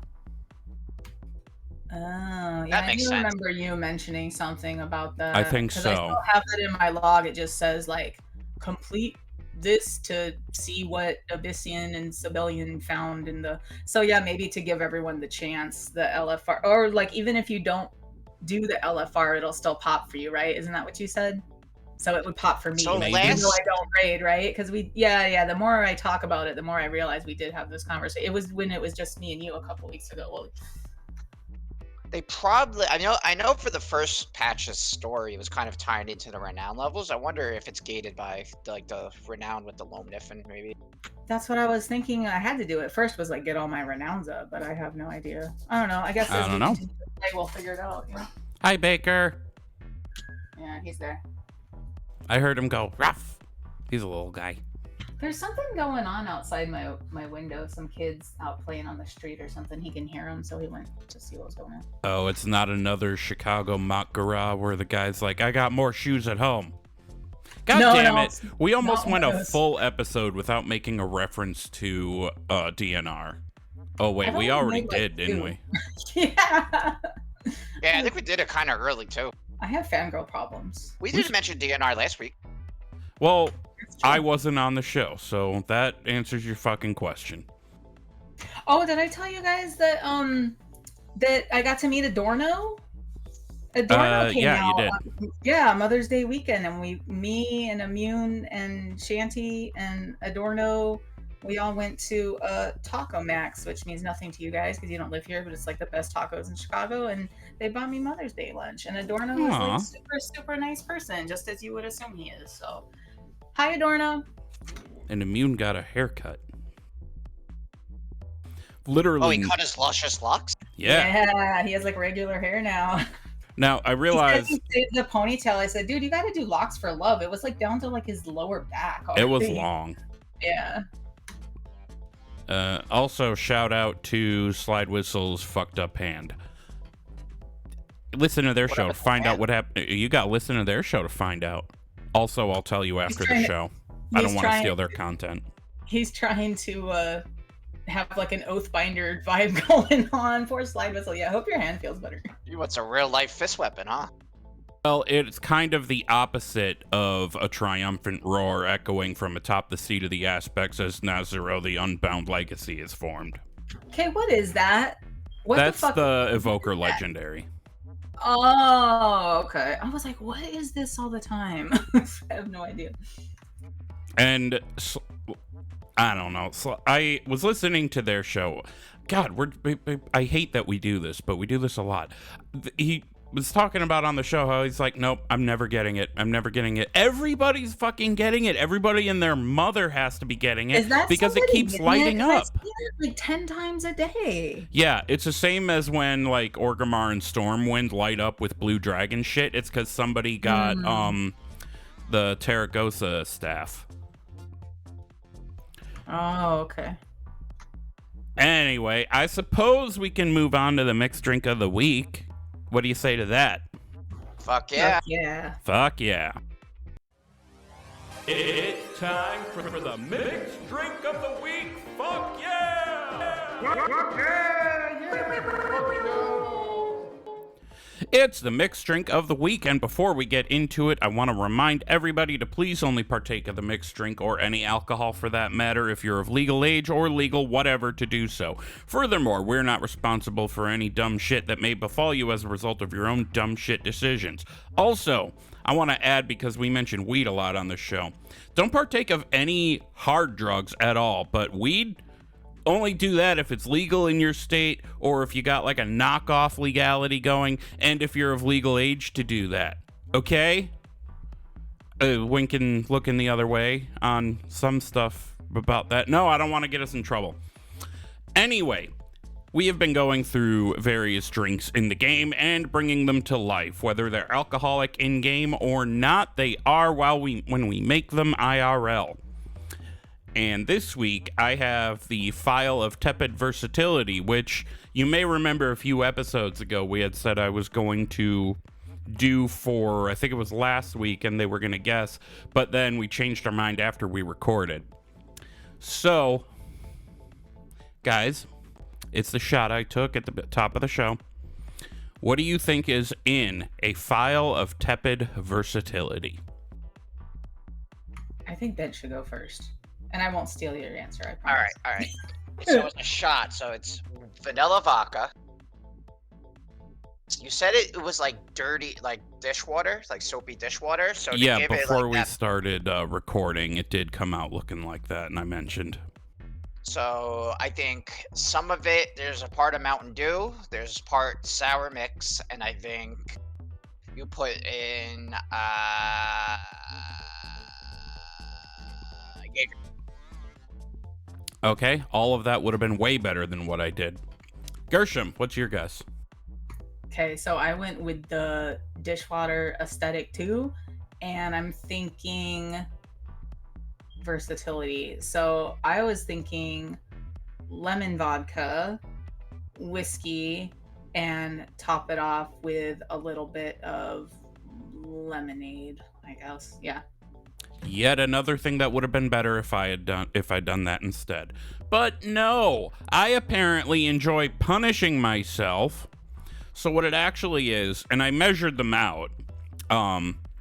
Oh, yeah, That makes I do sense. remember you mentioning something about that. I think 'cause so. I still have it in my log. It just says like complete this to see what Abyssian and Sibelian found in the. So yeah, maybe to give everyone the chance, the LFR, or like even if you don't do the LFR, it'll still pop for you, right? Isn't that what you said? So it would pop for me, So even last- though I don't raid, right? Because the more I talk about it, the more I realize we did have this conversation. It was when it was just me and you a couple weeks ago. Well, They probably, I know for the first patch's story, it was kind of tied into the renown levels. I wonder if it's gated by like the renown with the Loam Niffin, maybe. that's what I was thinking. I had to do it first was like get all my renowns up, but I have no idea. I don't know. I guess I as don't we know. continue to play, we'll figure it out. Yeah, Hi, Baker. yeah, he's there. I heard him go, rough. He's a little guy. There's something going on outside my window. Some kids out playing on the street or something. He can hear them, so he went to see what was going on. Oh, it's not another Chicago mock garage where the guy's like, I got more shoes at home. God No, damn no, it. We almost not went a those. full episode without making a reference to DNR. Oh, wait, I've we only already made, like, did, didn't 2. we? Yeah. Yeah, I think we did it kind of early too. I have fangirl problems. We didn't mention DNR last week. Well, It's true. I wasn't on the show, so that answers your fucking question. Oh, did I tell you guys that that I got to meet Adorno? Adorno came yeah, you out. did. Yeah, Mother's Day weekend, and me and Immune and Shanty and Adorno, we all went to Taco Max, which means nothing to you guys because you don't live here, but it's like the best tacos in Chicago, and they bought me Mother's Day lunch. And Adorno was Aw. like super, super nice person, just as you would assume he is. So Hi, Adorno. And Immune got a haircut. Oh, Literally. he cut his luscious locks? Yeah. He has like regular hair now. Now, I He realized said he saved the ponytail. I said, dude, you got to do locks for love. It was like down to like his lower back already. it was long. Yeah. Also, shout out to Slide Whistle's fucked up hand. Listen to their show to find out what happened. You got to listen to their show to find out. Also, I'll tell you after the show. I don't want to steal their content. He's trying to have like an Oathbinder vibe going on. Poor Slide Whistle. Yeah, I hope your hand feels better. What's a real life fist weapon, huh? Well, it's kind of the opposite of a triumphant roar echoing from atop the seat of the aspects as Nazaro the Unbound Legacy is formed. Okay, what is that? What That's the fuck? the Evoker Legendary. Oh, okay. I was like, what is this all the time? I have no idea. And I don't know. So I was listening to their show. God, I hate that we do this, but we do this a lot. He was talking about on the show how he's like, nope, I'm never getting it. I'm never getting it. Everybody's fucking getting it. Everybody and their mother has to be getting it because it keeps lighting up. I see it like 10 times a day. Yeah, it's the same as when like Orgrimmar and Stormwind light up with blue dragon shit. It's because somebody got the Terragosa staff. Oh, okay. Anyway, I suppose we can move on to the mixed drink of the week. What do you say to that? Fuck yeah. Fuck yeah. Fuck yeah. It's time for the mixed drink of the week. Fuck yeah! It's the mixed drink of the week, and before we get into it, I want to remind everybody to please only partake of the mixed drink or any alcohol for that matter if you're of legal age or legal whatever to do so. Furthermore, we're not responsible for any dumb shit that may befall you as a result of your own dumb shit decisions. Also, I want to add, because we mentioned weed a lot on this show, don't partake of any hard drugs at all, but weed, only do that if it's legal in your state or if you got like a knockoff legality going and if you're of legal age to do that. Okay? Winking, looking the other way on some stuff about that. No, I don't want to get us in trouble. Anyway, we have been going through various drinks in the game and bringing them to life. Whether they're alcoholic in-game or not, they are when we make them IRL. And this week, I have the Phial of Tepid Versatility, which you may remember a few episodes ago we had said I was going to do for, I think it was last week, and they were going to guess, but then we changed our mind after we recorded. So, guys, it's the shot I took at the top of the show. What do you think is in a Phial of Tepid Versatility? I think Ben should go first. And I won't steal your answer, I promise. All right. So it's a shot. So it's vanilla vodka. You said it was like dirty, like dishwater, like soapy dishwater. So yeah, before we started recording, it did come out looking like that, and I mentioned. So I think some of it, there's a part of Mountain Dew, there's part sour mix, and I think you put in Gatorade. Okay, all of that would have been way better than what I did. Gershom, what's your guess? Okay, so I went with the dishwater aesthetic too, and I'm thinking versatility. So I was thinking lemon vodka, whiskey, and top it off with a little bit of lemonade, I guess. Yeah. Yet another thing that would have been better if I'd done that instead. But no, I apparently enjoy punishing myself. So what it actually is, and I measured them out,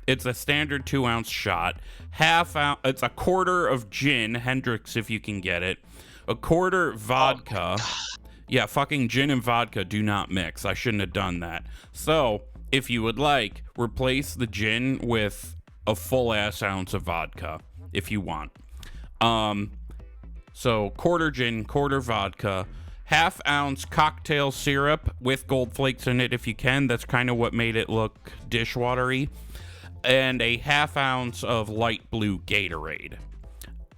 it's a standard 2-ounce shot, it's a quarter of gin, Hendricks if you can get it, a quarter vodka. Yeah, fucking gin and vodka do not mix. I shouldn't have done that. So if you would like, replace the gin with a full ass ounce of vodka if you want. So quarter gin, quarter vodka, half-ounce cocktail syrup with gold flakes in it if you can. That's kind of what made it look dishwatery. and a half ounce of light blue Gatorade.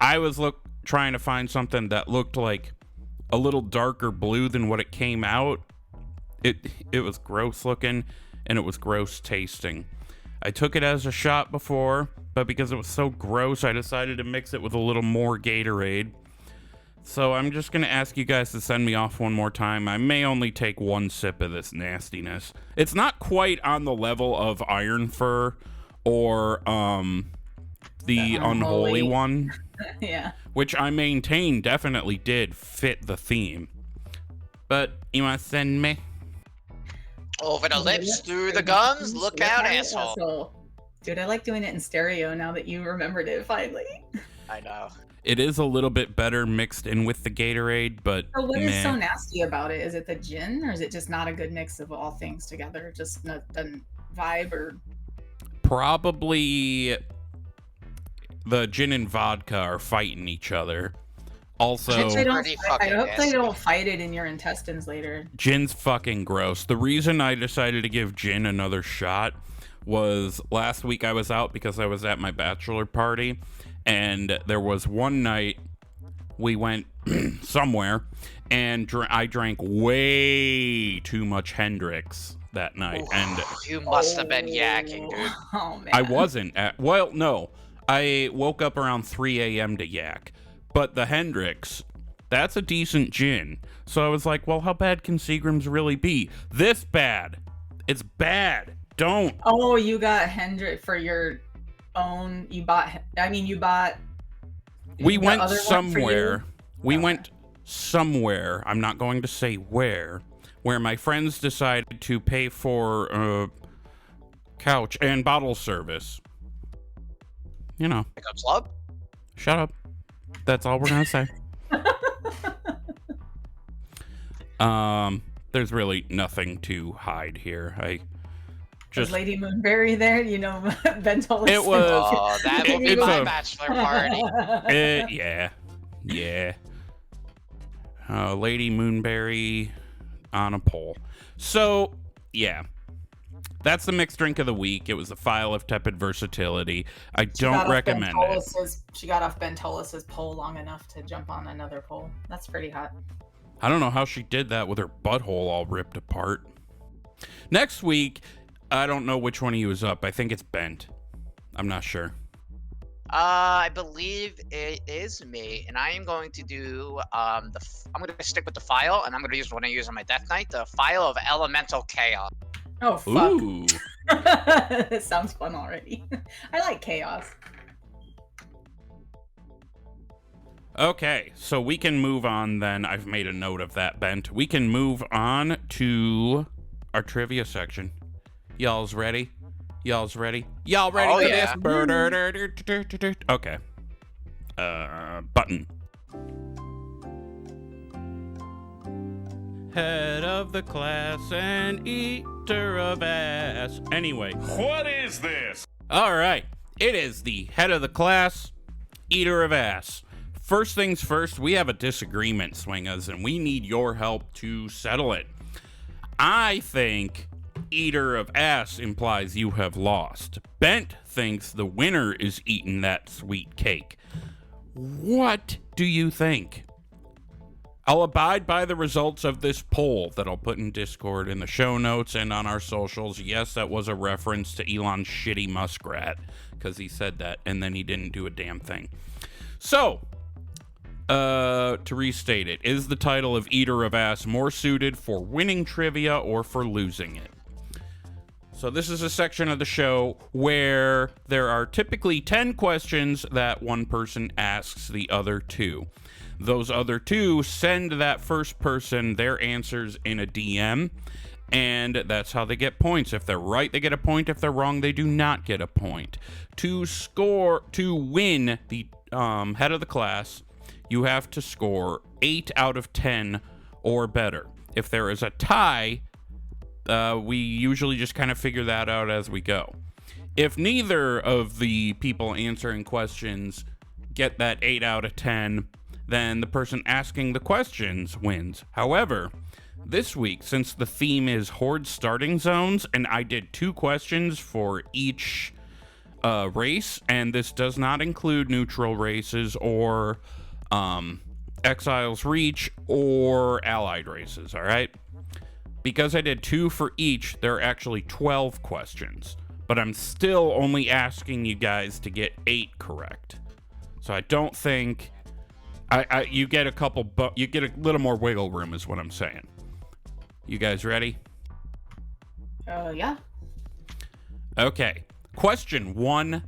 I was trying to find something that looked like a little darker blue than what it came out. It was gross looking, and it was gross tasting. I took it as a shot before, but because it was so gross, I decided to mix it with a little more Gatorade. So I'm just going to ask you guys to send me off one more time. I may only take one sip of this nastiness. It's not quite on the level of Iron Fur or the Unholy one. Yeah. Which I maintain definitely did fit the theme. But you want to send me? Over the lips, through the gums, look out, asshole. Dude, I like doing it in stereo now that you remembered it finally. I know. It is a little bit better mixed in with the Gatorade, but So what is so nasty about it? Is it the gin, or is it just not a good mix of all things together? Just doesn't vibe, or probably the gin and vodka are fighting each other. Also, I hope nasty. they don't fight it in your intestines later. Gin's fucking gross. The reason I decided to give gin another shot was last week I was out because I was at my bachelor party, and there was one night we went somewhere, and I drank way too much Hendricks that night. Ooh, and you must have been yakking, dude. Oh man. I wasn't no. I woke up around 3 a.m. to yak. But the Hendricks, that's a decent gin. So I was like, well, how bad can Seagram's really be? This bad. It's bad. Don't. Oh, you got Hendrick for your own. You bought. We the went other one for somewhere. you? We went somewhere. I'm not going to say where my friends decided to pay for couch and bottle service. You know. Like a club? Shut up. That's all we're gonna say. There's really nothing to hide here. Was Lady Moonberry there? You know, Bentolas. It was. Oh, that will be my bachelor party. Yeah. Lady Moonberry on a pole. So, yeah. That's the mixed drink of the week. It was a Phial of Tepid Versatility. I don't recommend it. She got off Bentolas' pole long enough to jump on another pole. That's pretty hot. I don't know how she did that with her butthole all ripped apart. Next week, I don't know which one of you is up. I think it's Bent. I'm not sure. I believe it is me, and I am going to do I'm going to stick with the Phial, and I'm going to use what I use on my Death Knight, the Phial of Elemental Chaos. Oh, fuck. Ooh. It sounds fun already. I like chaos. Okay, so we can move on then. I've made a note of that, Bent. We can move on to our trivia section. Y'all's ready? Y'all ready Oh, for yeah. this? Okay. Button. Head of the class and eater of ass. Anyway. What is this? All right. It is the head of the class, eater of ass. First things first, we have a disagreement, Swingers, and we need your help to settle it. I think eater of ass implies you have lost. Bent thinks the winner is eating that sweet cake. What do you think? I'll abide by the results of this poll that I'll put in Discord in the show notes and on our socials. Yes, that was a reference to Elon's shitty muskrat, because he said that and then he didn't do a damn thing. So, to restate it, is the title of Eater of Ass more suited for winning trivia or for losing it? So this is a section of the show where there are typically 10 questions that one person asks the other two. Those other two send that first person their answers in a DM, and that's how they get points. If they're right, they get a point. If they're wrong, they do not get a point. To win the head of the class, you have to score 8 out of 10 or better. If there is a tie, we usually just kind of figure that out as we go. If neither of the people answering questions get that 8 out of 10, then the person asking the questions wins. However, this week, since the theme is horde starting zones, and I did 2 questions for each race, and this does not include neutral races or Exiles Reach or allied races, all right? Because I did 2 for each, there are actually 12 questions, but I'm still only asking you guys to get 8 correct. So I don't think you get you get a little more wiggle room is what I'm saying. You guys ready? Yeah. Okay. Question 1.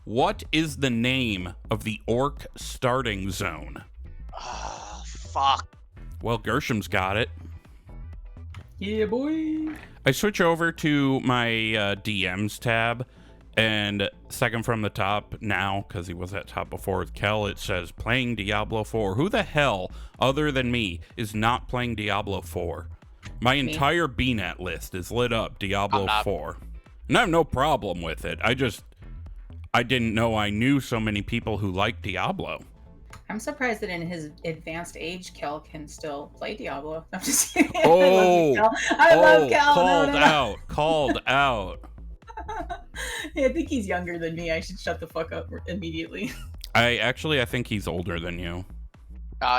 What is the name of the orc starting zone? Oh, fuck. Well, Gershom's got it. Yeah, boy. I switch over to my DMs tab, and second from the top now, because he was at top before with Kel, it says playing Diablo 4. Who the hell, other than me, is not playing Diablo 4? My entire BNet list is lit up Diablo 4. And I have no problem with it. I didn't know I knew so many people who like Diablo. I'm surprised that in his advanced age, Kel can still play Diablo. I'm just kidding. Oh, I love Kel. Called out. Yeah, I think he's younger than me. I should shut the fuck up immediately. I think he's older than you.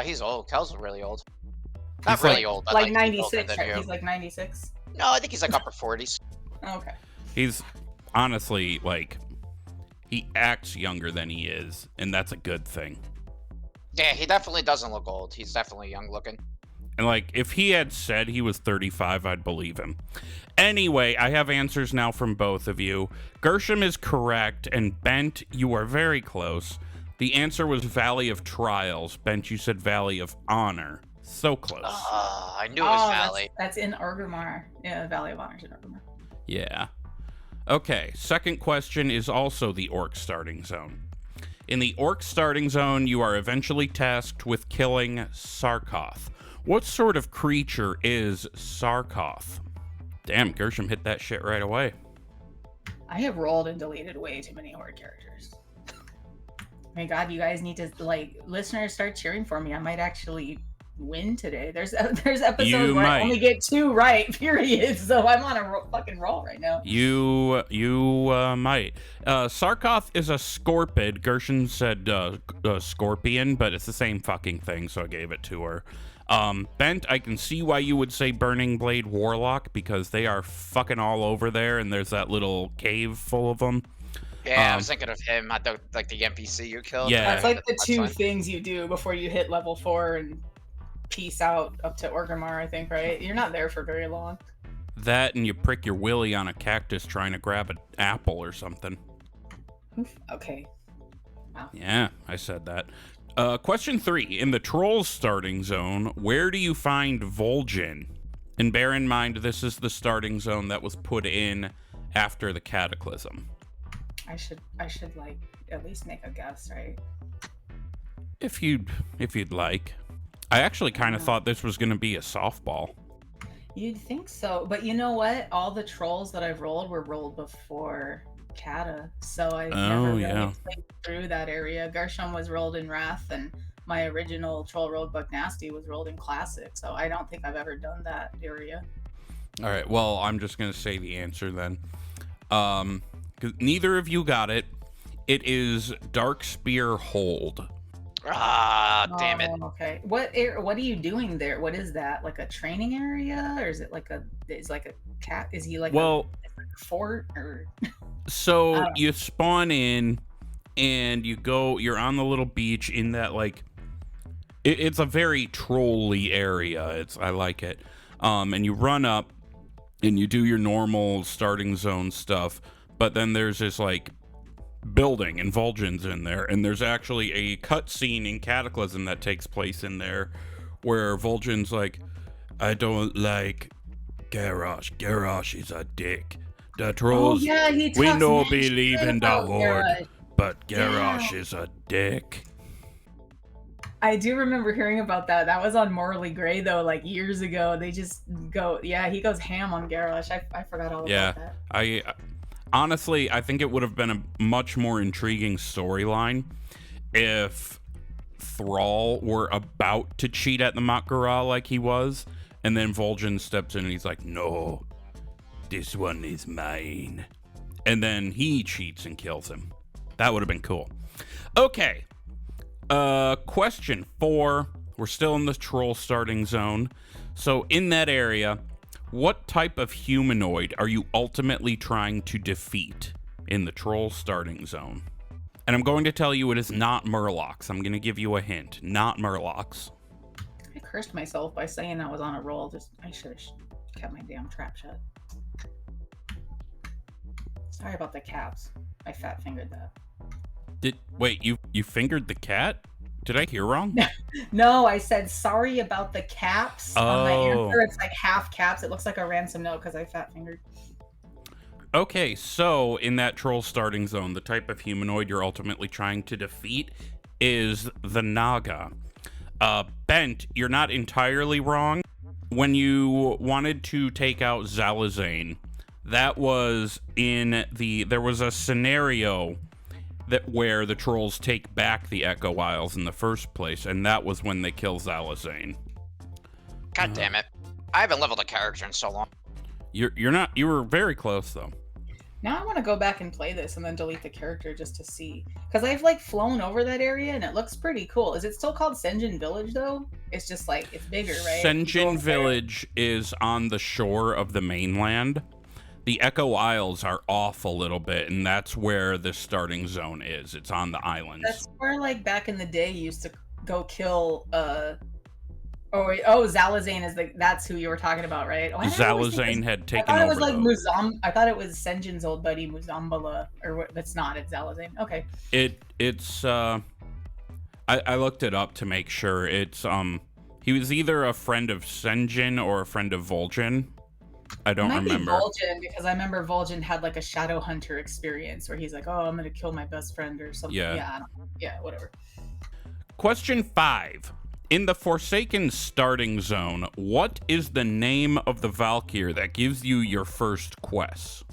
He's old. Kel's really old. He's Not really old. But like he's older 96, than right? you. He's like 96. No, I think he's like upper 40s. Okay. He's honestly, like, he acts younger than he is, and that's a good thing. Yeah, he definitely doesn't look old. He's definitely young looking. And, like, if he had said he was 35, I'd believe him. Anyway, I have answers now from both of you. Gershom is correct, and Bent, you are very close. The answer was Valley of Trials. Bent, you said Valley of Honor. So close. I knew it was Valley. That's in Orgrimmar. Yeah, Valley of Honor's in Orgrimmar. Yeah. Okay, second question is also the orc starting zone. In the orc starting zone, you are eventually tasked with killing Sarkoth. What sort of creature is Sarkoth? Damn, Gershom hit that shit right away. I have rolled and deleted way too many horde characters. My God, you guys need to, like, listeners, start cheering for me. I might actually win today. There's episodes where I only get 2 right, period. So I'm on a fucking roll right now. You might. Sarkoth is a scorpid. Gershom said scorpion, but it's the same fucking thing, so I gave it to her. Bent, I can see why you would say Burning Blade Warlock, because they are fucking all over there, and there's that little cave full of them. Yeah, I was thinking of him, like the NPC you killed. Yeah. That's like the 2 things you do before you hit level 4 and peace out up to Orgrimmar, I think, right? You're not there for very long. That and you prick your willy on a cactus trying to grab an apple or something. Okay. Wow. Yeah, I said that. Question 3. In the Trolls starting zone, where do you find Vol'jin? And bear in mind, this is the starting zone that was put in after the Cataclysm. I should like at least make a guess, right? If you'd like. I actually kind of thought this was going to be a softball. You'd think so, but you know what? All the trolls that I've rolled were rolled before Cata, so I never really played through that area. Gershom was rolled in Wrath, and my original troll rolled Buck Nasty was rolled in Classic, so I don't think I've ever done that area. All right, well, I'm just going to say the answer then. 'Cause neither of you got it. It is Darkspear Hold. Ah, damn it. Okay. What are you doing there? What is that? Like a training area, or is it like a cat? Is he like a fort or? So you spawn in, and you're on the little beach in that, like, it's a very trolly area. I like it. And you run up, and you do your normal starting zone stuff, but then there's this like building and Vol'jin's in there, and there's actually a cutscene in Cataclysm that takes place in there where Vol'jin's like, I don't like Garrosh. Garrosh is a dick. The trolls, we no believe in the horde, but Garrosh is a dick. I do remember hearing about that. That was on Morally Grey, though, like years ago. They just go, he goes ham on Garrosh. I forgot all about that. Honestly, I think it would have been a much more intriguing storyline if Thrall were about to cheat at the Mak'gora like he was, and then Vol'jin steps in and he's like, no, this one is mine. and then he cheats and kills him. That would have been cool. Okay. Question 4. We're still in the troll starting zone. So in that area, what type of humanoid are you ultimately trying to defeat in the troll starting zone? And I'm going to tell you it is not Murlocs. I'm going to give you a hint. Not Murlocs. I cursed myself by saying I was on a roll. I should have kept my damn trap shut. Sorry about the caps. I fat fingered that. Wait, you fingered the cat? Did I hear wrong? No, I said sorry about the caps on my Oh. answer. It's like half caps. It looks like a ransom note because I fat fingered. Okay, so in that troll starting zone, the type of humanoid you're ultimately trying to defeat is the Naga. Bent, you're not entirely wrong. When you wanted to take out Zalazane, that was there was a scenario where the trolls take back the Echo Isles in the first place, and that was when they kill Zalazane. God damn it. I haven't leveled a character in so long. You were very close though. Now I want to go back and play this and then delete the character just to see. Because I've like flown over that area and it looks pretty cool. Is it still called Senjin Village though? It's just like, it's bigger, right? Senjin Village is on the shore of the mainland. The Echo Isles are off a little bit, and that's where the starting zone is. It's on the islands. That's where like back in the day you used to go kill Zalazane is that's who you were talking about, right? Zalazane had taken over. I thought it was like I thought it was Senjin's old buddy Muzambala, or what? That's not. It's Zalazane. Okay. It's I looked it up to make sure. It's he was either a friend of Senjin or a friend of Vol'jin. I don't remember. Vol'jin, because I remember Vol'jin had like a shadow hunter experience where he's like, "Oh, I'm gonna kill my best friend" or something. Yeah, whatever. Question 5. In the Forsaken starting zone, what is the name of the Valkyr that gives you your first quest?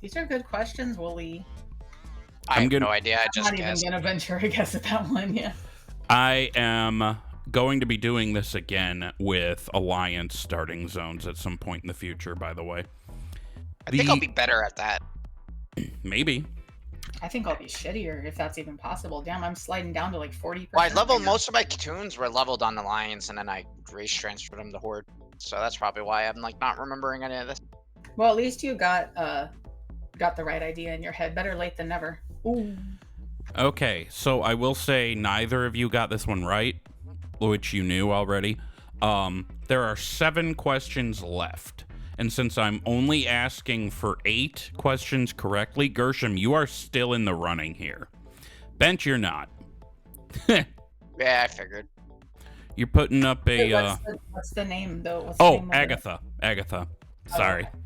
These are good questions, Wooly. I have no idea. I just I'm not even gonna venture a guess at that one. Yeah. I am going to be doing this again with Alliance starting zones at some point in the future, by the way. I think I'll be better at that. Maybe. I think I'll be shittier if that's even possible. Damn, I'm sliding down to like 40%. Well, I leveled most of my tunes were leveled on Alliance, and then I race transferred them to Horde. So that's probably why I'm like not remembering any of this. Well, at least you got the right idea in your head. Better late than never. Ooh. Okay, so I will say neither of you got this one right, which you knew already. There are 7 questions left. And since I'm only asking for 8 questions correctly, Gershom, you are still in the running here. Bent, you're not. Yeah, I figured. You're putting up a... What's the name, though? Agatha. Agatha. Sorry. Oh, okay.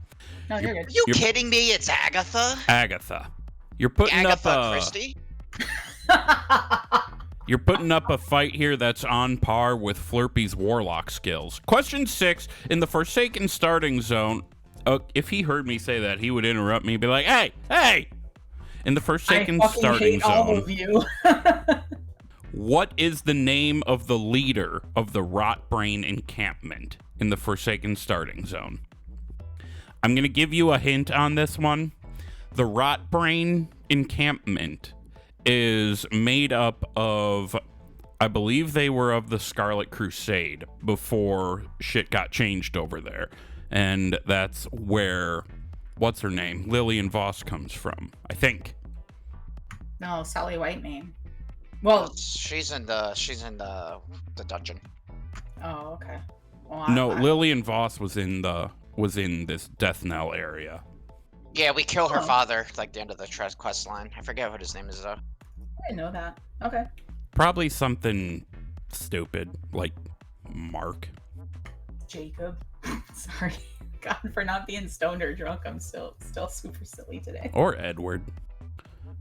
No, you're good. Are you kidding me? It's Agatha? Agatha. You're putting Agatha up a... Christie? You're putting up a fight here that's on par with Flurpy's warlock skills. Question 6, in the Forsaken starting zone, if he heard me say that, he would interrupt me and be like, hey! In the Forsaken starting zone, all of you. what is the name of the leader of the Rotbrain encampment in the Forsaken starting zone? I'm going to give you a hint on this one. The Rotbrain encampment is made up of, I believe they were of the Scarlet Crusade before shit got changed over there. And that's where, what's her name? Lillian Voss comes from, I think. No, Sally Whitemane. Well, she's in the dungeon. Oh, okay. Well, No, Lillian Voss was in this Death Knell area. Yeah, we kill her father like the end of the quest line. I forget what his name is though. I didn't know that. Okay. Probably something stupid like Mark. Jacob. Sorry. God, for not being stoned or drunk, I'm still super silly today. Or Edward.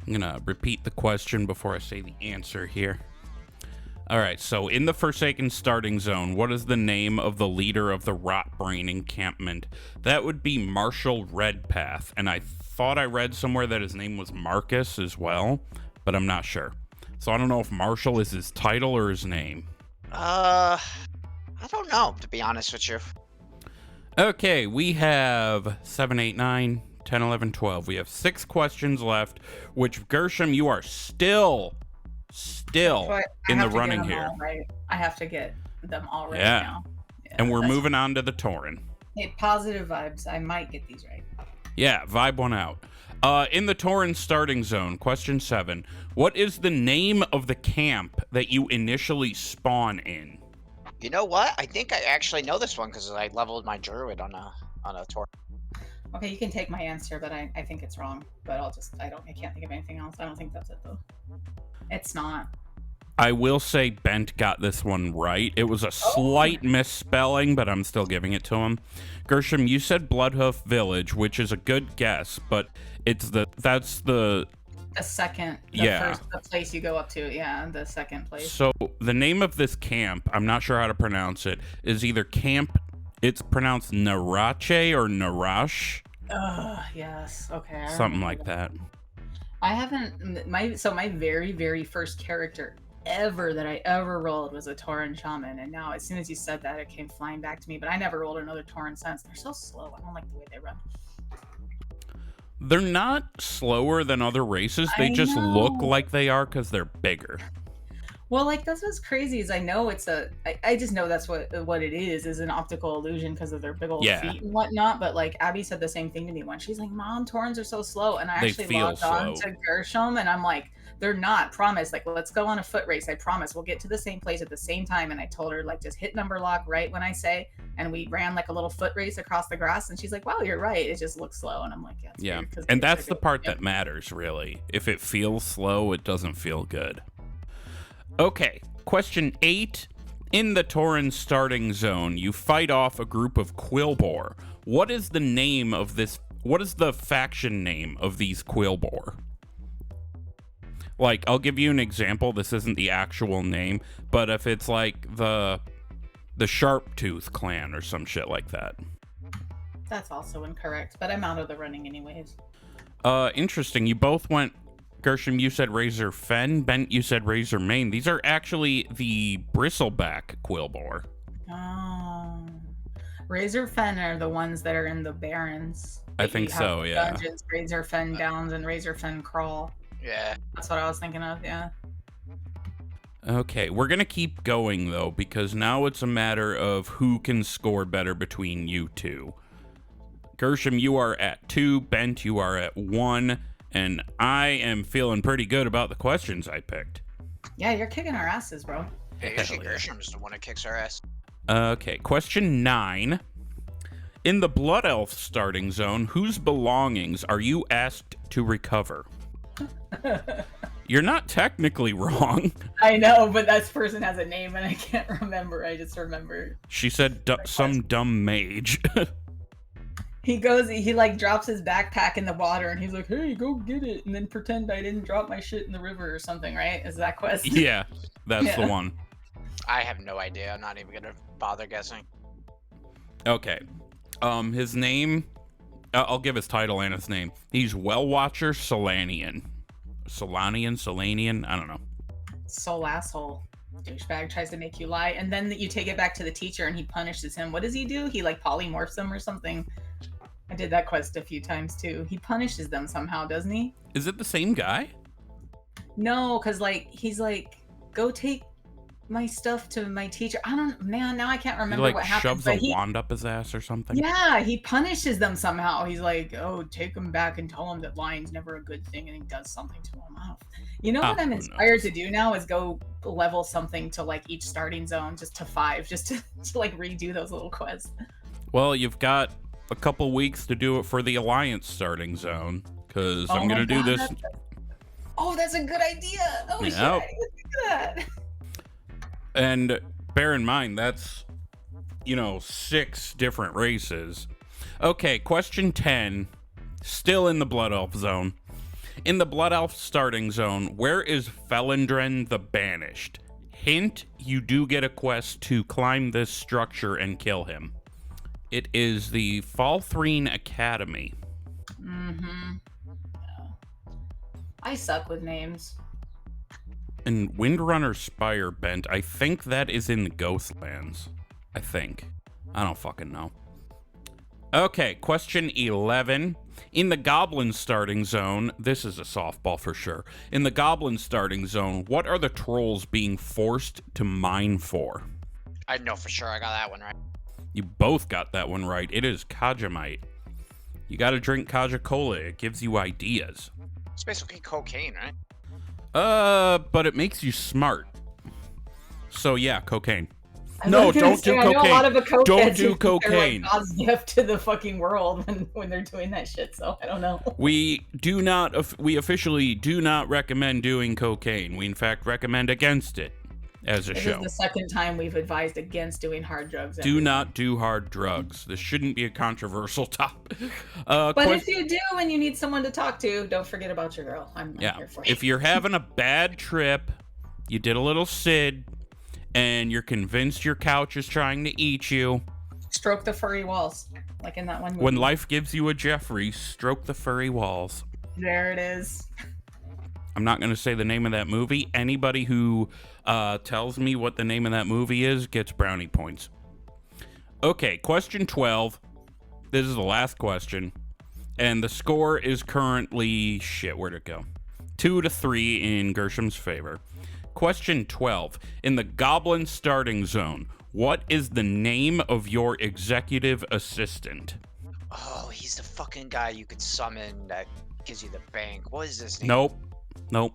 I'm gonna repeat the question before I say the answer here. Alright, so in the Forsaken starting zone, what is the name of the leader of the Rotbrain encampment? That would be Marshall Redpath, and I thought I read somewhere that his name was Marcus as well, but I'm not sure. So I don't know if Marshall is his title or his name. I don't know, to be honest with you. Okay, we have 7, 8, 9, 10, 11, 12. We have 6 questions left, which, Gershom, you are still So I in the have to get running them here. all right. I have to get them all right Yeah. now. Yeah, And we're that's- moving on to the Tauren. Hey, positive vibes. I might get these right. Yeah, vibe one out. In the Tauren starting zone, question 7. What is the name of the camp that you initially spawn in? You know what? I think I actually know this one because I leveled my druid on a tour. Okay, you can take my answer, but I think it's wrong. But I can't think of anything else. I don't think that's it though. It's not. I will say Bent got this one right. It was a slight misspelling, but I'm still giving it to him. Gershom, you said Bloodhoof Village, which is a good guess, but that's the second, Yeah. the place you go up to, yeah, the second place. So the name of this camp, I'm not sure how to pronounce it, is either camp, it's pronounced Narache or Narash, Yes, okay. I something remember like that. I haven't my very, very first character ever that I ever rolled was a Tauren shaman, and now as soon as you said that, it came flying back to me. But I never rolled another Tauren since. They're so slow. I don't like the way they run. They're not slower than other races. They I just look know. like they are because they're bigger. Well, like that's what's crazy is I know I just know that's what it is an optical illusion because of their big old Yeah. feet and whatnot. But like Abby said the same thing to me once. She's like, "Mom, Taurens are so slow," and I They actually feel logged on slow. to Gershom, and I'm like, "They're not. Promise. Like, let's go on a foot race. I promise. We'll get to the same place at the same time." And I told her like, just hit number lock right when I say, and we ran like a little foot race across the grass. And she's like, "Wow, you're right. It just looks slow." And I'm like, "Yeah." It's Yeah, weird 'cause and they're that's the big. part Yep. that matters, really. If it feels slow, it doesn't feel good. Okay, question 8. In the Tauren starting zone, you fight off a group of Quillbore. What is the name of this? What is the faction name of these Quillbore? Like, I'll give you an example. This isn't the actual name, but if it's like the Sharptooth clan or some shit like that. That's also incorrect, but I'm out of the running anyways. Interesting. You both went. Gershom, you said Razor Fen. Bent, you said Razor Mane. These are actually the Bristleback Quillbore. Oh. Razor Fen are the ones that are in the Barrens. I that think you have so, yeah. Dungeons, Razor Fen Downs, and Razor Fen Crawl. Yeah. That's what I was thinking of, yeah. Okay, we're gonna keep going though, because now it's a matter of who can score better between you two. Gershom, you are at 2. Bent, you are at 1. And I am feeling pretty good about the questions I picked. Yeah, you're kicking our asses, bro. Yeah, usually Hell yeah. Gershom is the one that kicks our ass. Okay, question 9. In the Blood Elf starting zone, whose belongings are you asked to recover? You're not technically wrong. I know, but that person has a name and I can't remember. I just remember. She said some dumb mage. He like drops his backpack in the water and he's like, "Hey, go get it," and then pretend I didn't drop my shit in the river or something, right? Is that quest? Yeah, that's Yeah. the one. I have no idea. I'm not even gonna bother guessing. Okay. His name, I'll give his title and his name. He's Well Watcher Solanian. Solanian? I don't know. Soul asshole. Douchebag tries to make you lie, and then you take it back to the teacher and he punishes him. What does he do? He like polymorphs them or something. I did that quest a few times too. He punishes them somehow, doesn't he? Is it the same guy? No, because like he's like, "Go take my stuff to my teacher." I don't, man. Now I can't He remember like what happened. shoves a But wand up his ass or something? yeah, he punishes them somehow. He's like, "Oh, take him back and tell him that lying's never a good thing," and he does something to him. You know what I'm who inspired knows? to do now is go level something to like each starting zone just to 5, just to like redo those little quests. Well, you've got a couple weeks to do it for the Alliance starting zone, because Oh I'm my going to do God, this. that's a good idea. Oh shit, Yep. I didn't think of that. And bear in mind, that's, 6 different races. Okay, question 10. Still in the Blood Elf zone. In the Blood Elf starting zone, where is Felindren the Banished? Hint, you do get a quest to climb this structure and kill him. It is the Falthrene Academy. Mm-hmm. Yeah. I suck with names. And Windrunner Spire Bent, I think that is in the Ghostlands. I think. I don't fucking know. Okay, question 11. In the goblin starting zone, this is a softball for sure. In the goblin starting zone, what are the trolls being forced to mine for? I know for sure I got that one right. You both got that one right. It is Kajamite. You gotta drink Kaja Cola. It gives you ideas. It's basically cocaine, right? But it makes you smart. So yeah, cocaine. Don't do cocaine. I know a lot of the Don't do They're cocaine. like God's gift to the fucking world when they're doing that shit. So I don't know. We officially do not recommend doing cocaine. We in fact recommend against it as a This show. is the second time we've advised against doing hard drugs. Do not do hard drugs. This shouldn't be a controversial topic. But if you do and you need someone to talk to, don't forget about your girl. I'm here for you. If you're having a bad trip, you did a little Sid, and you're convinced your couch is trying to eat you. Stroke the furry walls, like in that one movie. When life gives you a Jeffrey, stroke the furry walls. There it is. I'm not going to say the name of that movie. Anybody who tells me what the name of that movie is gets brownie points. Okay, question 12. This is the last question. And the score is currently... Shit, where'd it go? 2-3 in Gershom's favor. Question 12. In the goblin starting zone, what is the name of your executive assistant? Oh, he's the fucking guy you could summon that gives you the bank. What is his name? Nope.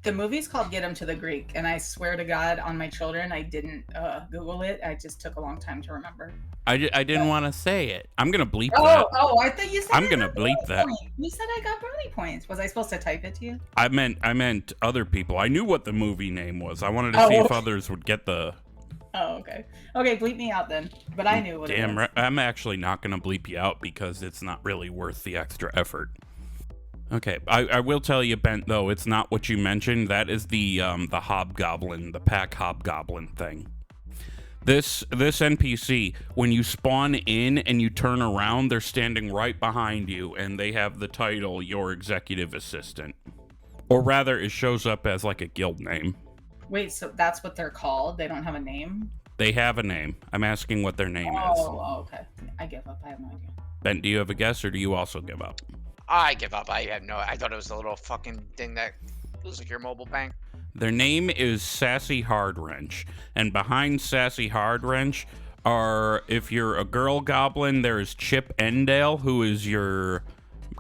The movie's called Get 'Em to the Greek, and I swear to God, on my children, I didn't Google it. I just took a long time to remember. I didn't want to say it. I'm going to bleep that. Oh, I thought you said I'm I gonna got bleep brownie that. points. You said I got brownie points. Was I supposed to type it to you? I meant other people. I knew what the movie name was. I wanted to see if others would get the... Oh, okay. Okay, bleep me out then. But I knew what it was. I'm actually not going to bleep you out because it's not really worth the extra effort. Okay, I will tell you, Bent, though, it's not what you mentioned. That is the hobgoblin, the pack hobgoblin thing. This NPC, when you spawn in and you turn around, they're standing right behind you, and they have the title, your executive assistant. Or rather, it shows up as like a guild name. Wait, so that's what they're called? They don't have a name? They have a name. I'm asking what their name is. Oh, okay. I give up. I have no idea. Bent, do you have a guess, or do you also give up? I give up. I thought it was the little fucking thing that was like your mobile bank. Their name is Sassy Hard Wrench, and behind Sassy Hard Wrench are, if you're a girl goblin, there is Chip Endale, who is your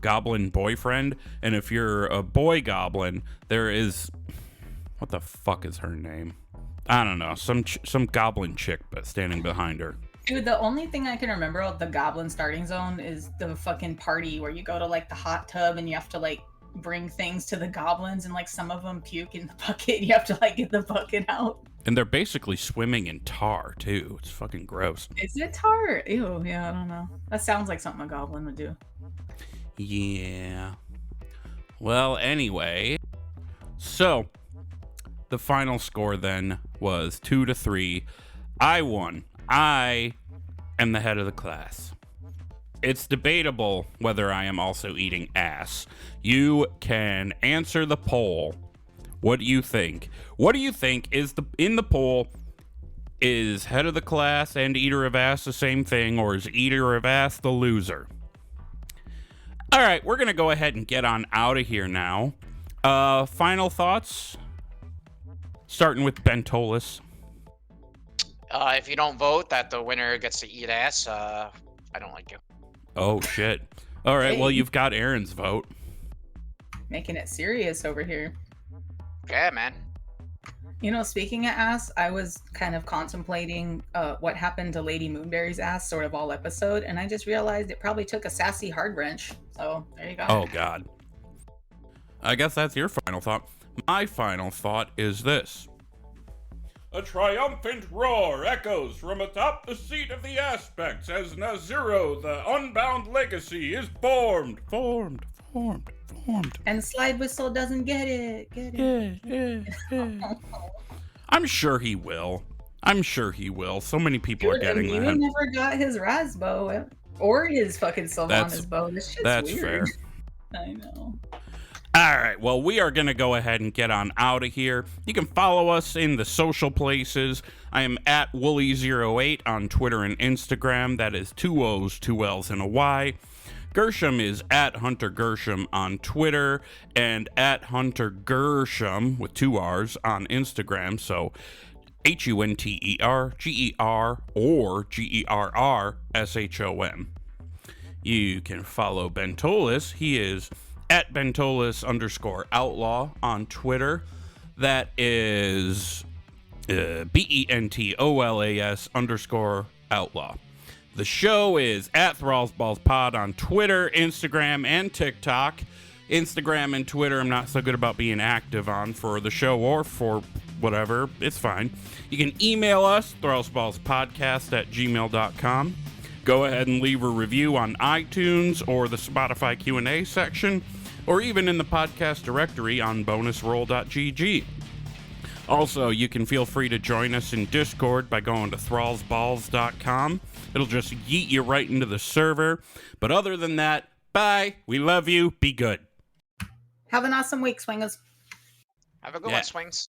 goblin boyfriend, and if you're a boy goblin, there is, what the fuck is her name? I don't know, some goblin chick but standing behind her. Dude, the only thing I can remember of the goblin starting zone is the fucking party where you go to like the hot tub and you have to like bring things to the goblins, and like some of them puke in the bucket and you have to like get the bucket out. And they're basically swimming in tar too. It's fucking gross. Is it tar? Ew, yeah, I don't know. That sounds like something a goblin would do. Yeah. Well, anyway, so the final score then was 2-3. I won. I am the head of the class. It's debatable whether I am also eating ass. You can answer the poll. What do you think? What do you think is in the poll? Is head of the class and eater of ass the same thing, or is eater of ass the loser? All right, we're gonna go ahead and get on out of here now. Final thoughts? Starting with Bentolas. If you don't vote that the winner gets to eat ass, I don't like you. Oh, shit. All right, well, you've got Aaron's vote. Making it serious over here. Yeah, man. You know, speaking of ass, I was kind of contemplating what happened to Lady Moonberry's ass sort of all episode, and I just realized it probably took a sassy hard wrench. So, there you go. Oh, God. I guess that's your final thought. My final thought is this. A triumphant roar echoes from atop the seat of the aspects as Nazuro, the unbound legacy, is formed. And Slide Whistle doesn't get it. I'm sure he will. So many people are getting Dude, that. never got his Rasbo or his fucking Sylvanas bow. This shit's That's weird. fair. I know. All right, well, we are going to go ahead and get on out of here. You can follow us in the social places. I am at Wooly08 on Twitter and Instagram. That is 2 O's, 2 L's, and a Y. Gershom is at Huntergerrshom on Twitter and at Huntergerrshom with 2 R's on Instagram. So HUNTERGER or GERRSHOM. You can follow Bentolas. He is at Bentolas_outlaw on Twitter. That is BENTOLAS_outlaw. The show is at ThrallsBallsPod on Twitter, Instagram, and TikTok. Instagram and Twitter I'm not so good about being active on for the show or for whatever. It's fine. You can email us, thrallsballspodcast@gmail.com. Go ahead and leave a review on iTunes or the Spotify Q&A section, or even in the podcast directory on bonusroll.gg. Also, you can feel free to join us in Discord by going to thrallsballs.com. It'll just yeet you right into the server. But other than that, bye. We love you. Be good. Have an awesome week, swingers. Have a good Yeah. one, Swings.